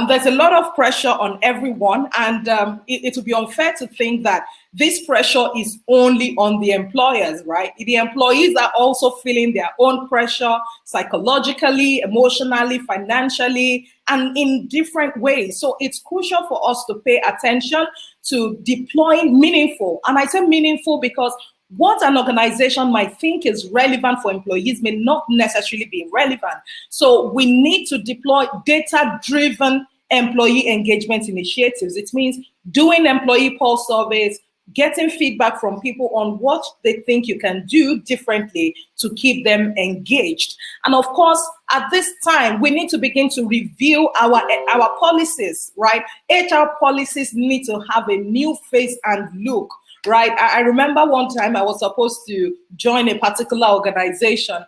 There's a lot of pressure on everyone, and it would be unfair to think that this pressure is only on the employers, right? The employees are also feeling their own pressure psychologically, emotionally, financially, and in different ways. So it's crucial for us to pay attention to deploying meaningful. And I say meaningful because what an organization might think is relevant for employees may not necessarily be relevant. So we need to deploy data-driven employee engagement initiatives. It means doing employee pulse surveys, getting feedback from people on what they think you can do differently to keep them engaged. And of course, at this time, we need to begin to review our policies, right? HR policies need to have a new face and look, right? I remember one time I was supposed to join a particular organization.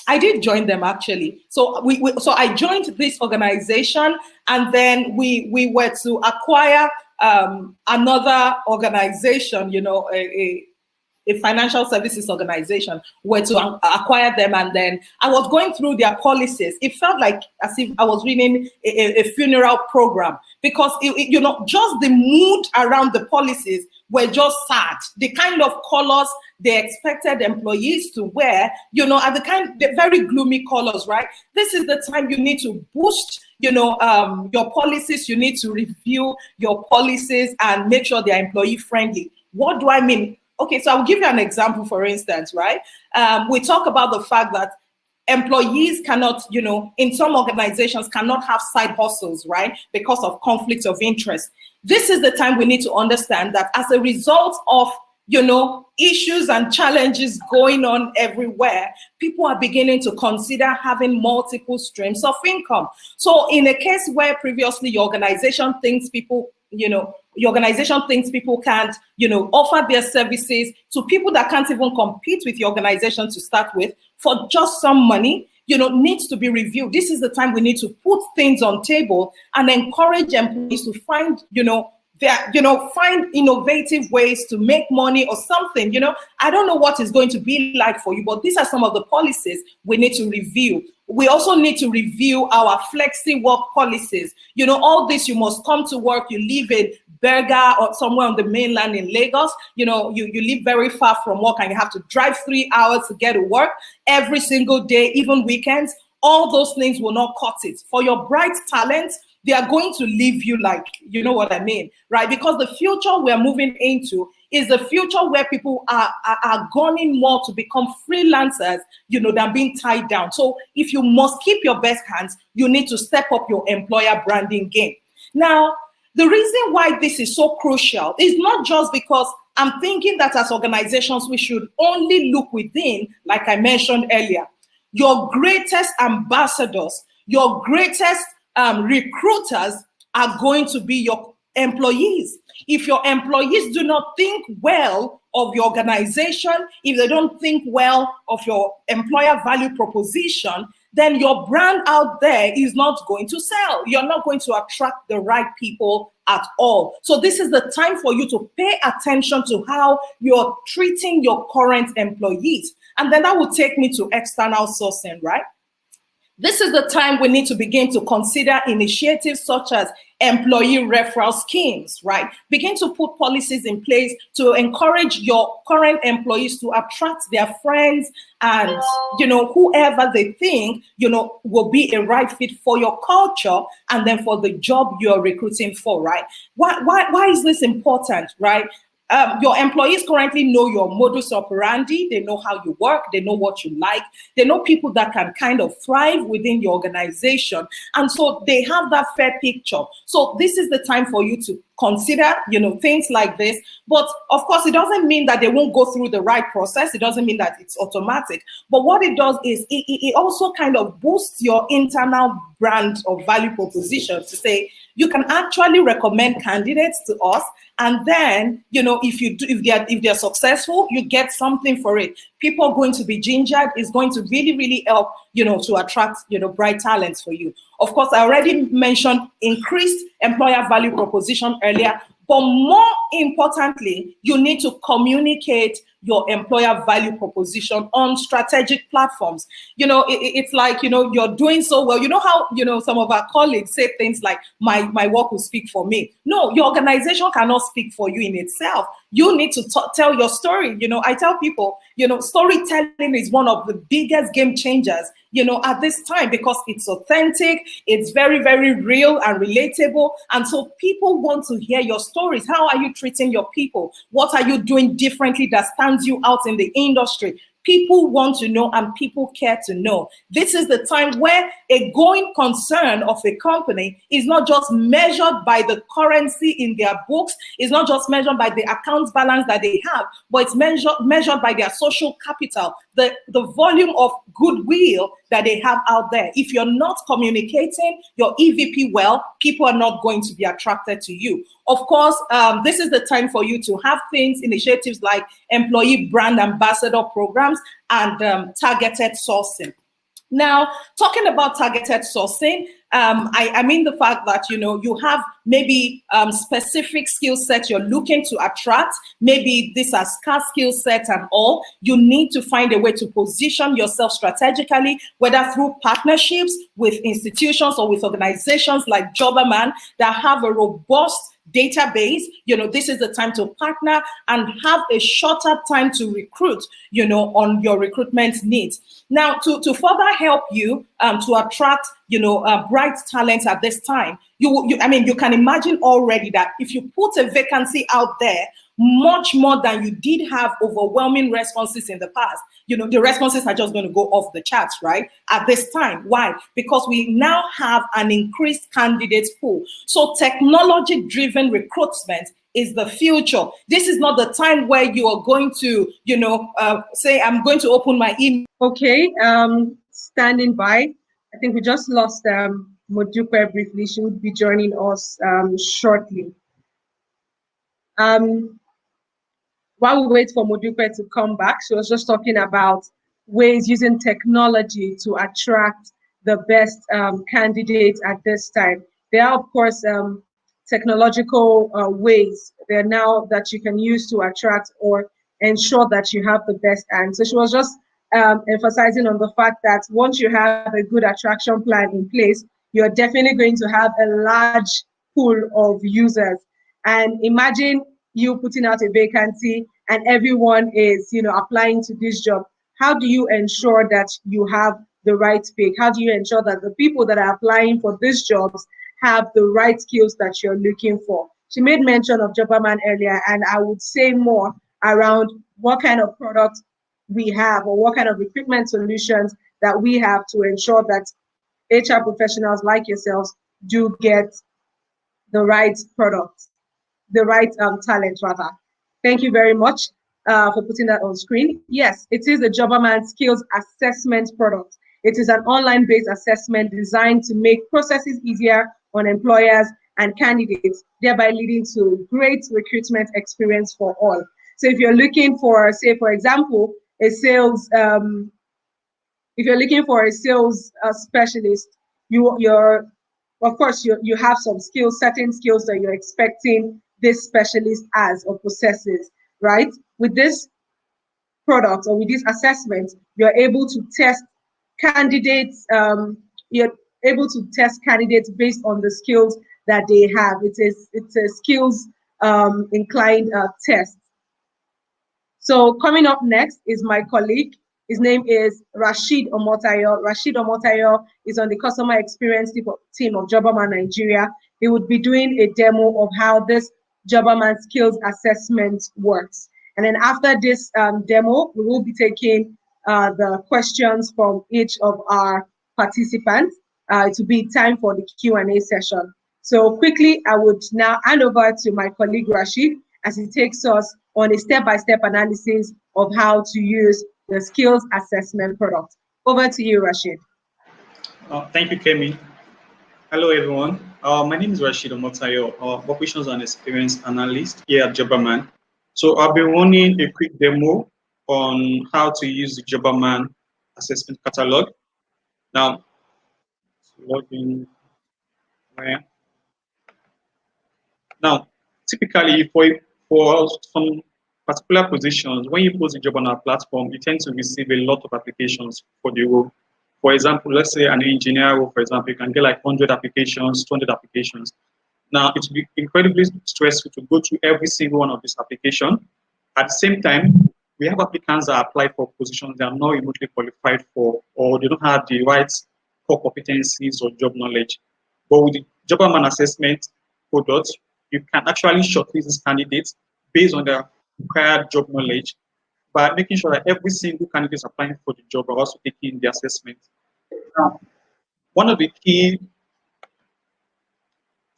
I did join them actually. So so I joined this organization, and then we were to acquire another organization, you know, a financial services organization, were to acquire them. And then I was going through their policies. It felt like as if I was reading a funeral program, because you know, just the mood around the policies were just sad. The kind of colors they expected employees to wear, you know, are the very gloomy colors, right? This is the time you need to boost, you know, your policies. You need to review your policies and make sure they're employee friendly. What do I mean? Okay, so I'll give you an example, for instance, right? We talk about the fact that employees cannot, you know, in some organizations cannot have side hustles, right? Because of conflicts of interest. This is the time we need to understand that as a result of, you know, issues and challenges going on everywhere, people are beginning to consider having multiple streams of income. So in a case where previously your organization thinks people, you know, your organization thinks people can't, you know, offer their services to people that can't even compete with your organization to start with for just some money, you know, needs to be reviewed. This is the time we need to put things on table and encourage employees to find, you know, find innovative ways to make money or something. You know, I don't know what it's going to be like for you, but these are some of the policies we need to review. We also need to review our flexi work policies. You know, all this, you must come to work, you live in Berga or somewhere on the mainland in Lagos, you know, you live very far from work and you have to drive 3 hours to get to work every single day, even weekends. All those things will not cut it. For your bright talents, they are going to leave you like, you know what I mean, right? Because the future we're moving into is the future where people are gunning more to become freelancers, you know, than being tied down. So if you must keep your best hands, you need to step up your employer branding game. Now, the reason why this is so crucial is not just because I'm thinking that as organizations, we should only look within, like I mentioned earlier. Your greatest ambassadors, your greatest recruiters are going to be your employees. If your employees do not think well of your organization, if they don't think well of your employer value proposition, then your brand out there is not going to sell. You're not going to attract the right people at all. So this is the time for you to pay attention to how you're treating your current employees. And then that will take me to external sourcing, right? This is the time we need to begin to consider initiatives such as employee referral schemes, right? Begin to put policies in place to encourage your current employees to attract their friends and, you know, whoever they think, you know, will be a right fit for your culture and then for the job you're recruiting for, right? Why is this important, right? Your employees currently know your modus operandi. They know how you work. They know what you like. They know people that can kind of thrive within your organization. And so they have that fair picture. So this is the time for you to consider, you know, things like this. But of course, it doesn't mean that they won't go through the right process. It doesn't mean that it's automatic. But what it does is it also kind of boosts your internal brand or value proposition to say, you can actually recommend candidates to us, and then, you know, if they're successful, you get something for it. People are going to be gingered. It's going to really, really help, you know, to attract, you know, bright talents for you. Of course, I already mentioned increased employer value proposition earlier, but more importantly, you need to communicate your employer value proposition on strategic platforms. You know, it's like, you know, you're doing so well. You know how, you know, some of our colleagues say things like, my work will speak for me. No, your organization cannot speak for you in itself. You need to tell your story. You know, I tell people, you know, storytelling is one of the biggest game changers, you know, at this time, because it's authentic, it's very, very real and relatable. And so people want to hear your stories. How are you treating your people? What are you doing differently that stands stands you out in the industry. People want to know and people care to know. This is the time where a going concern of a company is not just measured by the currency in their books, it's not just measured by the account balance that they have, but it's measured by their social capital, the volume of goodwill that they have out there. If you're not communicating your EVP well, people are not going to be attracted to you. Of course, this is the time for you to have things, initiatives like employee brand ambassador programs and targeted sourcing. Now, talking about targeted sourcing, I mean the fact that, you know, you have maybe specific skill sets you're looking to attract. Maybe these are scarce skill sets and all. You need to find a way to position yourself strategically, whether through partnerships with institutions or with organizations like Jobberman that have a robust database. You know, this is the time to partner and have a shorter time to recruit, you know, on your recruitment needs. Now, to further help you to attract, you know, bright talent at this time, I mean, you can imagine already that if you put a vacancy out there, much more than you did have overwhelming responses in the past, you know, the responses are just going to go off the charts, right? At this time. Why? Because we now have an increased candidate pool. So technology-driven recruitment is the future. This is not the time where you are going to, you know, say, I'm going to open my email. Okay, standing by. I think we just lost Modupe briefly. She would be joining us shortly. While we wait for Modupe to come back, she was just talking about ways using technology to attract the best candidates at this time. There are, of course, technological ways there now that you can use to attract or ensure that you have the best. And so she was just emphasizing on the fact that once you have a good attraction plan in place, you're definitely going to have a large pool of users. And imagine you putting out a vacancy and everyone is, you know, applying to this job. How do you ensure that you have the right pick? How do you ensure that the people that are applying for these jobs have the right skills that you're looking for? She made mention of Jobberman earlier, and I would say more around what kind of products we have or what kind of recruitment solutions that we have to ensure that HR professionals like yourselves do get the right products, the right talent rather. Thank you very much for putting that on screen. Yes, it is a Jobberman skills assessment product. It is an online-based assessment designed to make processes easier on employers and candidates, thereby leading to great recruitment experience for all. So if you're looking for, say, for example, a sales, if you're looking for a sales specialist, of course, you have some skills, certain skills that you're expecting this specialist as or possesses, right? With this product or with this assessment, you're able to test candidates, based on the skills that they have. It's a skills inclined test. So coming up next is my colleague. His name is Rashid Omotayo. Rashid Omotayo is on the customer experience team of Jobberman Nigeria. He would be doing a demo of how this Jobberman skills assessment works. And then after this demo, we will be taking the questions from each of our participants. It will be time for the Q&A session. So quickly, I would now hand over to my colleague Rashid as he takes us on a step-by-step analysis of how to use the skills assessment product. Over to you, Rashid. Thank you, Kemi. Hello, everyone. My name is Rashid Omotayo, Operations and Experience Analyst here at Jobberman. So I'll be running a quick demo on how to use the Jobberman assessment catalog. Now, log in. Now, typically for some particular positions, when you post a job on our platform, you tend to receive a lot of applications for the role. For example, let's say an engineer role, for example, you can get like 100 applications, 200 applications. Now, it will be incredibly stressful to go through every single one of these applications. At the same time, we have applicants that apply for positions they are not remotely qualified for, or they don't have the right core competencies or job knowledge. But with the Jobberman assessment product, you can actually shortlist these candidates based on their required job knowledge, by making sure that every single candidate applying for the job are also taking the assessment. Now, one of the key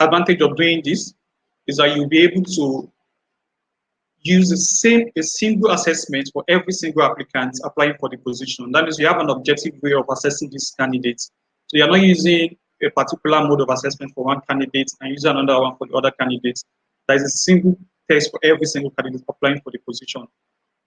advantage of doing this is that you'll be able to use a single assessment for every single applicant applying for the position. That means you have an objective way of assessing these candidates. So you're not using a particular mode of assessment for one candidate and using another one for the other candidates. There is a single test for every single candidate applying for the position.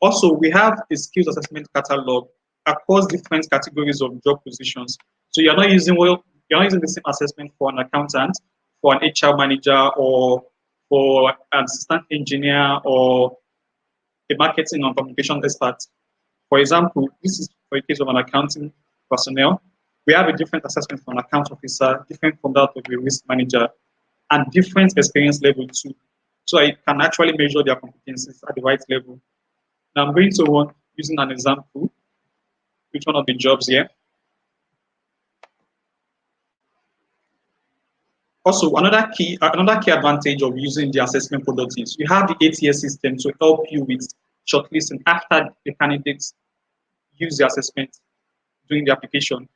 Also, we have a skills assessment catalog across different categories of job positions. So you're not using the same assessment for an accountant, for an HR manager, or for an assistant engineer, or a marketing or communication expert. For example, this is for a case of an accounting personnel. We have a different assessment for an account officer, different from that of a risk manager, and different experience level too. So I can actually measure their competencies at the right level. Now I'm going to run using an example, which one of the jobs here. Also, another key advantage of using the assessment product is you have the ATS system to help you with shortlisting after the candidates use the assessment during the application.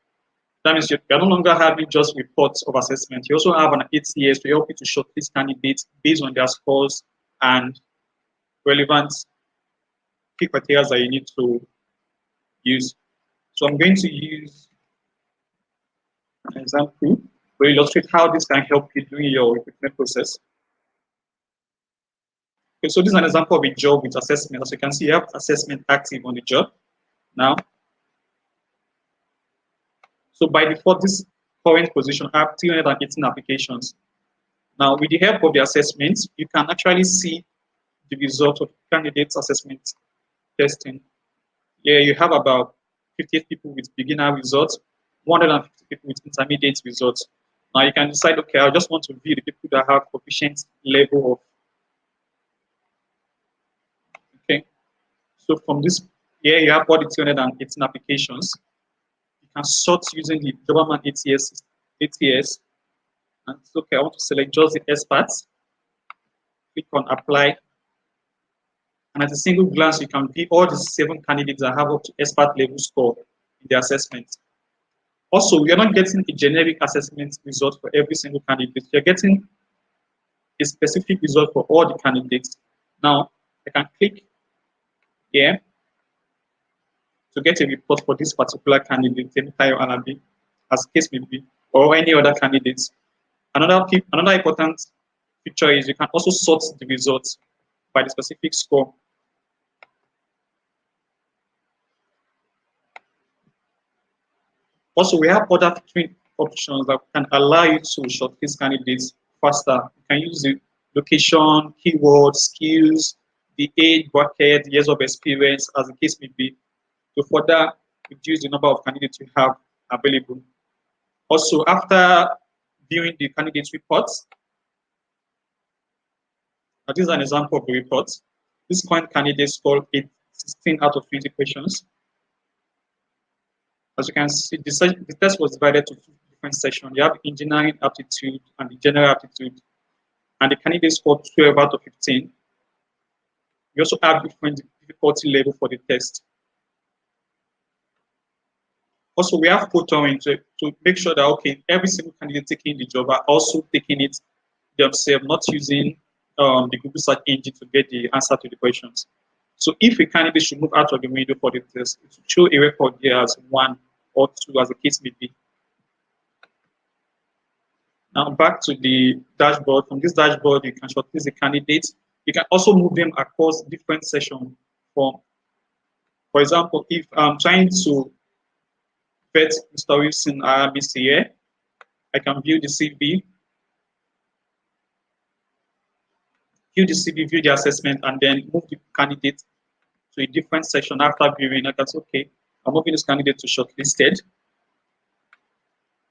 That means you're no longer having just reports of assessment. You also have an ATS to help you to shortlist candidates based on their scores and relevant key criteria that you need to use. So I'm going to use an example to illustrate how this can help you during your recruitment process. Okay, so this is an example of a job with assessment. As you can see, you have assessment active on the job now. So by default, this current position have 318 applications. Now, with the help of the assessments, you can actually see the result of candidates assessment testing. Here you have about 58 people with beginner results, 150 people with intermediate results. Now you can decide, okay, I just want to view the people that have proficient level of. Okay, so from this, here you have all the 218 applications. You can sort using the Jobberman ATS, and it's okay, I want to select just the experts. Click on apply. And at a single glance, you can view all the 7 candidates that have up to expert level score in the assessment. Also, we are not getting a generic assessment result for every single candidate. You're getting a specific result for all the candidates. Now, I can click here to get a report for this particular candidate, as case may be, or any other candidates. Another important feature is you can also sort the results by the specific score. Also, we have other filtering options that can allow you to shortlist candidates faster. You can use the location, keywords, skills, the age bracket, years of experience, as the case may be, to further reduce the number of candidates you have available. Also, after viewing the candidates' reports, this is an example of the report. This current candidate scored 16 out of 20 questions. As you can see, the test was divided to 2 different sections. You have engineering aptitude and the general aptitude. And the candidate scored 12 out of 15. You also have different difficulty level for the test. Also, we have filtering to make sure that, okay, every single candidate taking the job are also taking it themselves, not using the Google search engine to get the answer to the questions. So if a candidate should move out of the window for the test, it will show a record here as 1 or 2, as the case may be. Now back to the dashboard. From this dashboard, you can shortlist the candidates. You can also move them across different sessions. For example, if I'm trying to vet Mr. Wilson RMC here, I can view the CV, view the assessment, and then move the candidate to a different section after viewing. I can say, okay, I'm moving this candidate to shortlisted.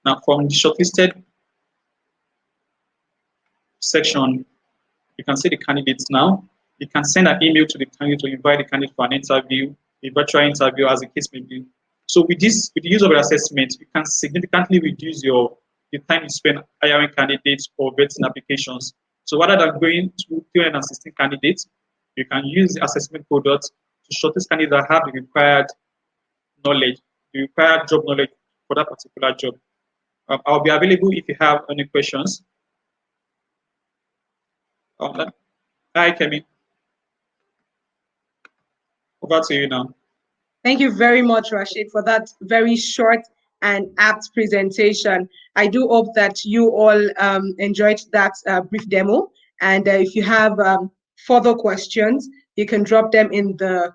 Now, from the shortlisted section, you can see the candidates now. You can send an email to the candidate to invite the candidate for an interview, a virtual interview, as the case may be. So with the use of the assessment, you can significantly reduce the time you spend hiring candidates or vetting applications. So rather than going to 316 candidates, you can use the assessment product to shortlist candidates that have the required knowledge, the required job knowledge for that particular job. I'll be available if you have any questions. Hi, Kemi. Over to you now. Thank you very much, Rashid, for that very short and apt presentation. I do hope that you all enjoyed that brief demo. And if you have further questions, you can drop them in the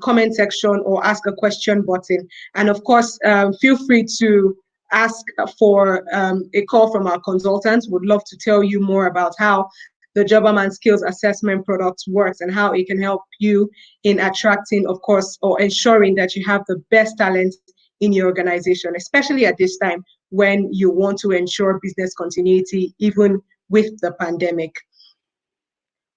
comment section or ask a question button. And of course, feel free to ask for a call from our consultants. Would love to tell you more about how the Jobberman Skills Assessment product works and how it can help you in attracting, of course, or ensuring that you have the best talent in your organization, especially at this time when you want to ensure business continuity, even with the pandemic.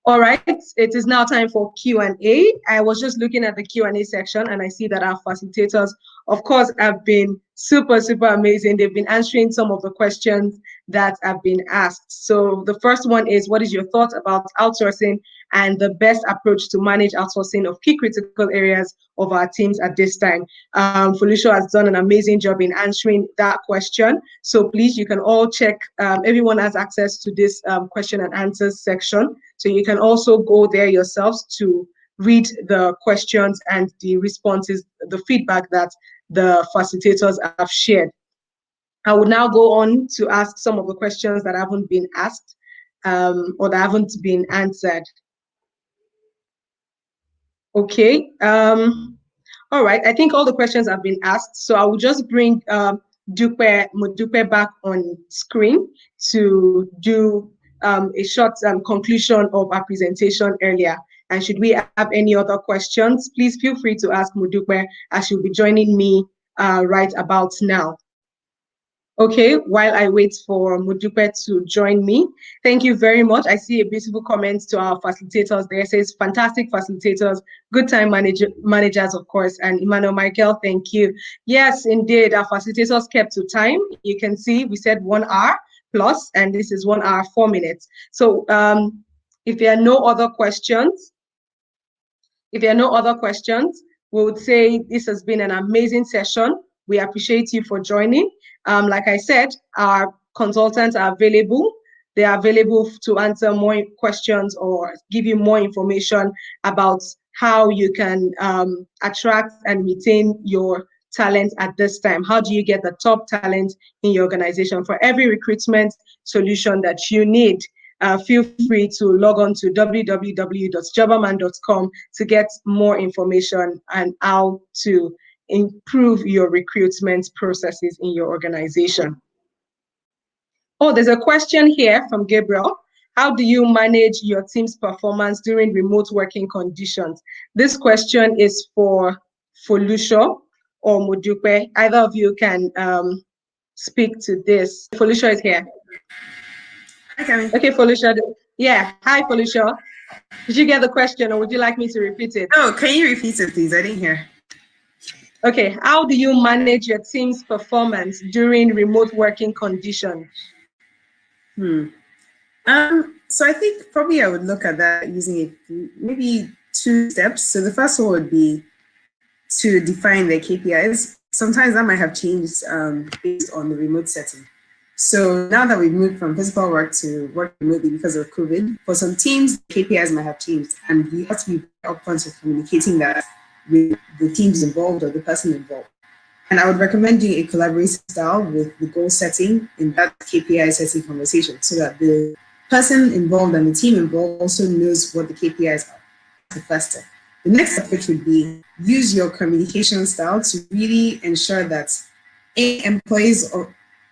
All right, it is now time for Q&A. I was just looking at the Q&A section and I see that our facilitators, of course, have been super amazing. They've been answering some of the questions that have been asked. So the first one is, what is your thoughts about outsourcing and the best approach to manage outsourcing of key critical areas of our teams at this time? Foluso has done an amazing job in answering that question. So please, you can all check, everyone has access to this question and answers section. So you can also go there yourselves to read the questions and the responses, the feedback that the facilitators have shared. I will now go on to ask some of the questions that haven't been asked or that haven't been answered. Okay. All right. I think all the questions have been asked. So I will just bring Modupe back on screen to do a short conclusion of our presentation earlier. And should we have any other questions, please feel free to ask Modupe, as she'll be joining me right about now. Okay, while I wait for Modupe to join me, thank you very much. I see a beautiful comment to our facilitators there. It says, fantastic facilitators, good time managers, of course, and Emmanuel Michael, thank you. Yes, indeed, our facilitators kept to time. You can see we said 1 hour plus, and this is 1 hour, 4 minutes. So if there are no other questions, we would say this has been an amazing session. We appreciate you for joining. Like I said, our consultants are available. They are available to answer more questions or give you more information about how you can attract and retain your talent at this time. How do you get the top talent in your organization? For every recruitment solution that you need, feel free to log on to www.jobberman.com to get more information and how to improve your recruitment processes in your organization. Oh, there's a question here from Gabriel. How do you manage your team's performance during remote working conditions? This question is for Foluso or Modupe. Either of you can speak to this. Foluso is here. Okay. Okay, Foluso. Yeah. Hi, Foluso. Did you get the question or would you like me to repeat it? Oh, can you repeat it, please? I didn't hear. Okay. How do you manage your team's performance during remote working conditions? So I think probably I would look at that using maybe 2 steps. So the first one would be to define their KPIs. Sometimes that might have changed based on the remote setting. So now that we've moved from physical work to work remotely because of COVID, for some teams, KPIs might have changed, and you have to be upfront with communicating that with the teams involved or the person involved. And I would recommend doing a collaborative style with the goal setting in that KPI setting conversation so that the person involved and the team involved also knows what the KPIs are. That's the first step. The next step, which would be use your communication style to really ensure that A, employees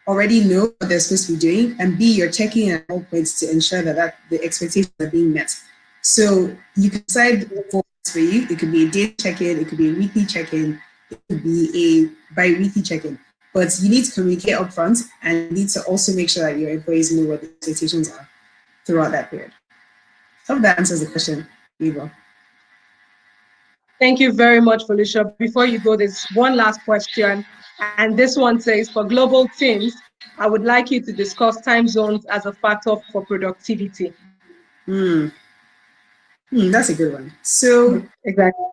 already know what they're supposed to be doing, and B, you're checking at all points to ensure that the expectations are being met. So you can decide for you. It could be a daily check-in, it could be a weekly check-in, it could be a bi-weekly check-in. But you need to communicate upfront, and you need to also make sure that your employees know what the expectations are throughout that period. I hope that answers the question, Eva. Thank you very much, Felicia. Before you go, there's one last question. And this one says, for global teams, I would like you to discuss time zones as a factor for productivity. That's a good one. So exactly.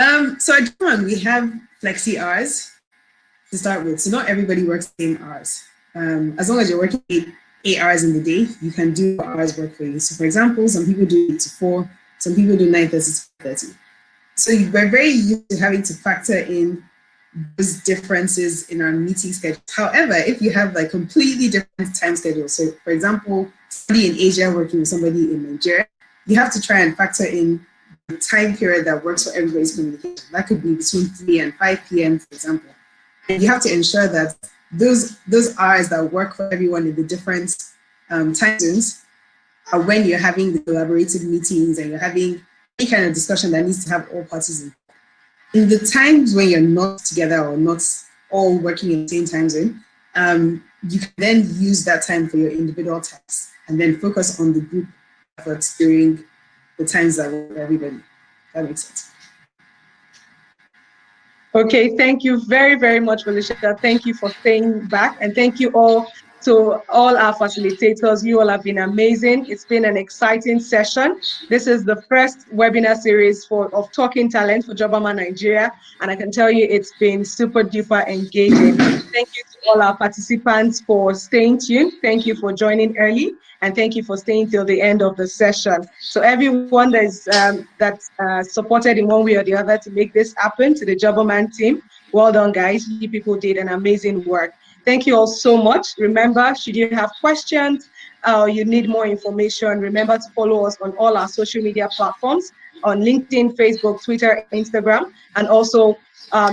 So at Jobberman, we have flexi hours to start with. So not everybody works the same hours. As long as you're working eight hours in the day, you can do hours work for you. So for example, some people do 8 to 4, some people do 9:30 to 5:30. So we're very used to having to factor in those differences in our meeting schedules. However, if you have like completely different time schedules, so for example, somebody in Asia working with somebody in Nigeria, you have to try and factor in the time period that works for everybody's communication. That could be between 3 and 5 p.m., for example. And you have to ensure that those hours that work for everyone in the different time zones are when you're having the collaborative meetings and you're having any kind of discussion that needs to have all parties in. In the times when you're not together or not all working in the same time zone, you can then use that time for your individual tasks and then focus on the group efforts during the times that work for everybody. That makes sense. Okay, thank you very, very much, Felicia. Thank you for staying back, and thank you all to all our facilitators. You all have been amazing. It's been an exciting session. This is the first webinar series of Talking Talent for Jobberman Nigeria, and I can tell you it's been super duper engaging. Thank you to all our participants for staying tuned. Thank you for joining early, and thank you for staying till the end of the session. So everyone that's supported in one way or the other to make this happen, to the Jobberman team, well done, guys. You people did an amazing work. Thank you all so much. Remember, should you have questions or you need more information, remember to follow us on all our social media platforms, on LinkedIn, Facebook, Twitter, Instagram, and also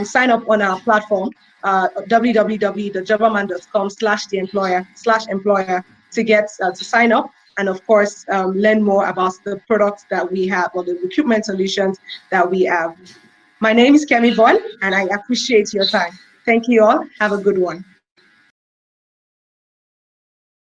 sign up on our platform, www.jobberman.com/employer to get to sign up, and of course learn more about the products that we have or the recruitment solutions that we have. My name is Kemi Von, and I appreciate your time. Thank you all. Have a good one.